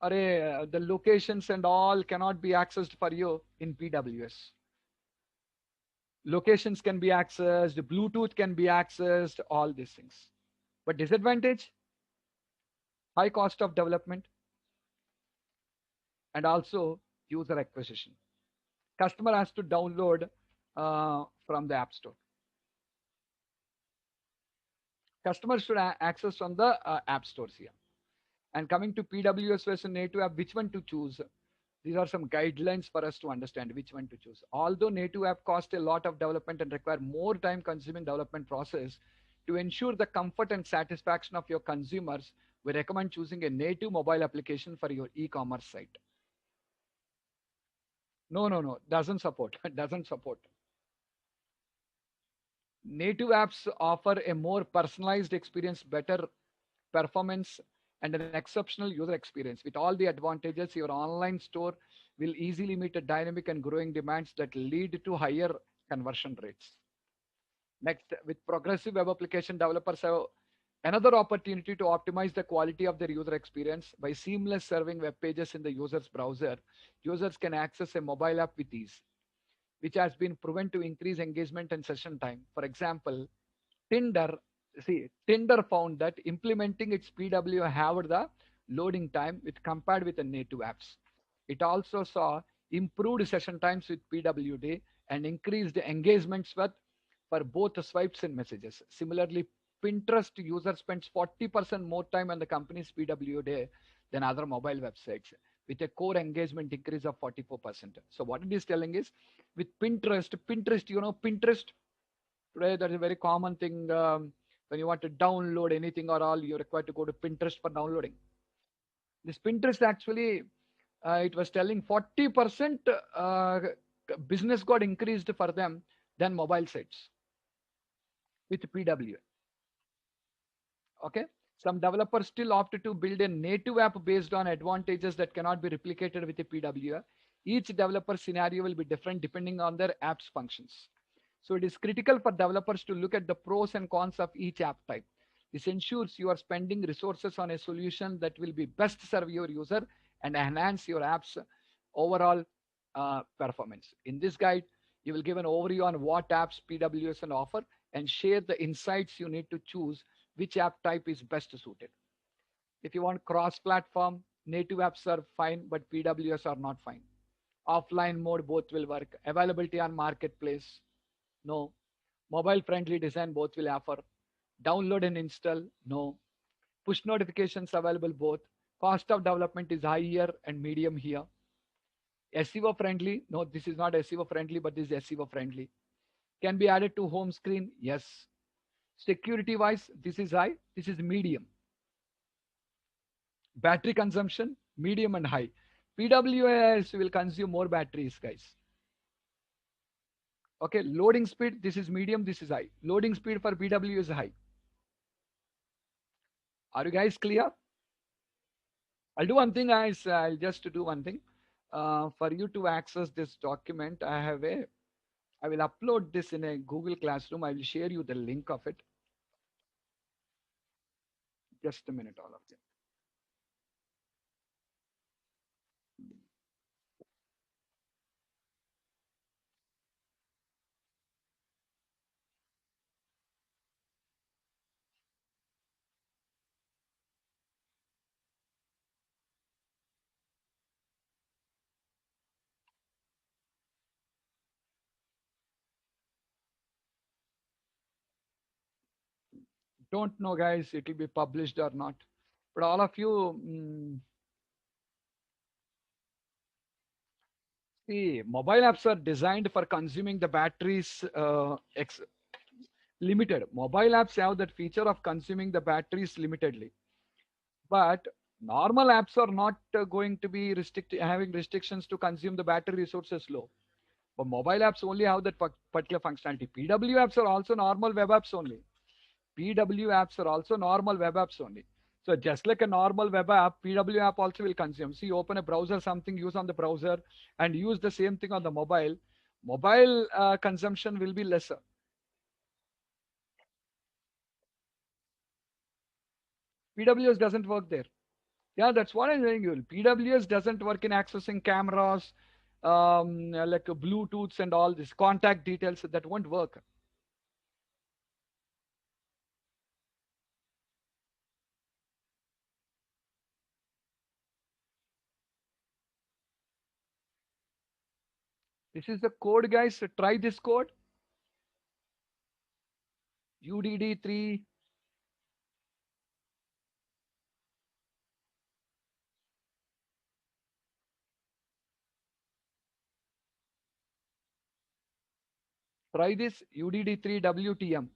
The locations and all cannot be accessed for you in PWS. Locations can be accessed, Bluetooth can be accessed, all these things. But disadvantage, high cost of development and also user acquisition. Customer has to download from the App Store. Customers should access from the app stores here. And coming to PWS versus native app, which one to choose? These are some guidelines for us to understand which one to choose. Although native app cost a lot of development and require more time consuming development process, To ensure the comfort and satisfaction of your consumers, we recommend choosing a native mobile application for your e-commerce site. No, no, no, doesn't support. Doesn't support. Native apps offer a more personalized experience, better performance, and an exceptional user experience. With all the advantages, your online store will easily meet a dynamic and growing demands that lead to higher conversion rates. Next, with progressive web application developers have another opportunity to optimize the quality of their user experience by seamless serving web pages in the user's browser. Users can access a mobile app with ease, which has been proven to increase engagement and session time. For example, Tinder, Tinder found that implementing its PW halved the loading time with compared with the native apps. It also saw improved session times with PWD and increased engagements for both the swipes and messages. Similarly, Pinterest user spends 40% more time on the company's PWD than other mobile websites, with a core engagement increase of 44%. So what it is telling is, with Pinterest, Pinterest today, that's a very common thing. When you want to download anything or all, you're required to go to Pinterest for downloading. This Pinterest actually, it was telling 40% business got increased for them than mobile sites with PW. Okay. Some developers still opt to build a native app based on advantages that cannot be replicated with a PW. Each developer scenario will be different depending on their app's functions. So it is critical for developers to look at the pros and cons of each app type. This ensures you are spending resources on a solution that will be best serve your user and enhance your app's overall performance. In this guide, you will give an overview on what apps PWS can offer and share the insights you need to choose which app type is best suited. If you want cross-platform, native apps are fine, but PWS are not fine. Offline mode, both will work. Availability on marketplace, no. Mobile friendly design, both will offer. Download and install, no. Push notifications available both. Cost of development is higher and medium here. SEO friendly, no, this is not SEO friendly, but this is SEO friendly. Can be added to home screen, yes. Security wise, this is high, this is medium. Battery consumption, medium and high. PWS will consume more batteries, guys. Okay, loading speed, this is medium, this is high. Loading speed for PW is high. Are you guys clear? I'll do one thing, guys. I'll just do one thing. For you to access this document, I will upload this in a Google Classroom. I will share you the link of it. Just a minute, all of you. Don't know, guys, it will be published or not. But all of you, see, mobile apps are designed for consuming the batteries limited. Mobile apps have that feature of consuming the batteries limitedly. But normal apps are not going to be having restrictions to consume the battery resources low. But mobile apps only have that particular functionality. PW apps are also normal web apps only. PW apps are also normal web apps only. So just like a normal web app, PW app also will consume. See, open a browser, something use on the browser, and use the same thing on the mobile. Mobile consumption will be lesser. PWS doesn't work there. Yeah, that's what I'm saying. You PWS doesn't work in accessing cameras, like Bluetooths and all this contact details. That won't work. This is the code, guys. Try this code. UDD3. Try this UDD3 WTM.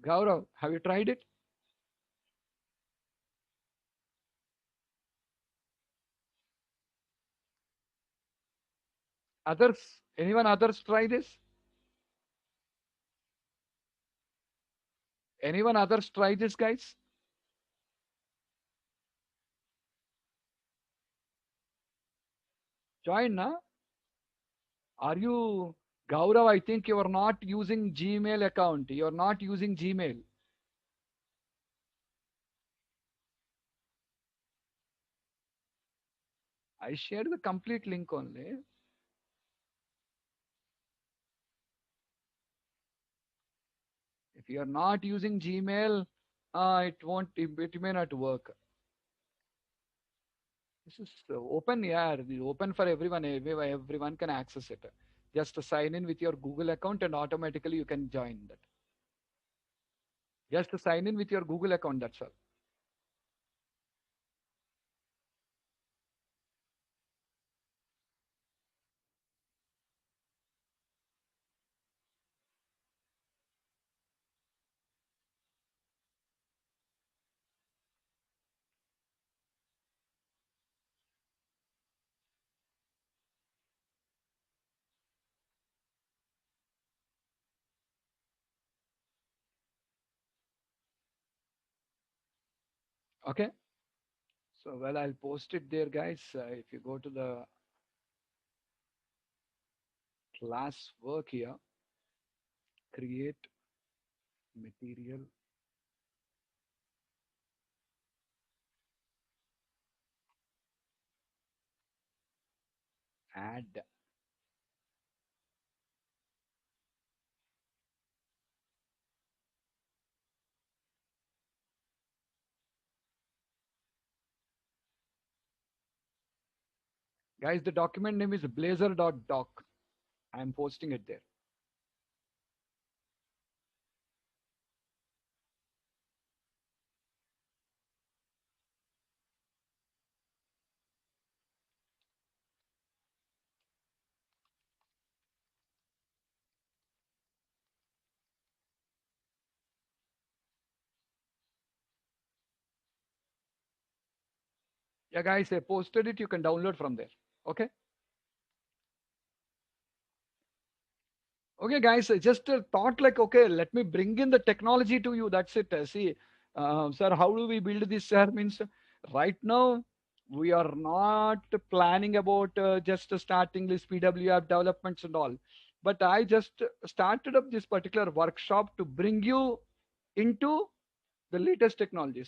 Gaurav, have you tried it? Others, anyone others try this? Anyone others try this, guys? Join, na? Are you Gaurav? I think you are not using Gmail account. You are not using Gmail. I shared the complete link only. If you are not using Gmail, it won't. It may not work. This is open, yeah. Open for everyone. Everyone can access it. Just sign in with your Google account and automatically you can join that. Just sign in with your Google account. That's all. Okay. So, well, I'll post it there, guys. If you go to the class work here, create material, add. Guys, the document name is blazor.doc. I'm posting it there. Yeah, guys, I posted it. You can download from there. Okay. Okay, guys, I just thought like, okay, let me bring in the technology to you. That's it. See, sir, how do we build this? Sir, means right now we are not planning about just starting this PWR developments and all. But I just started up this particular workshop to bring you into the latest technologies.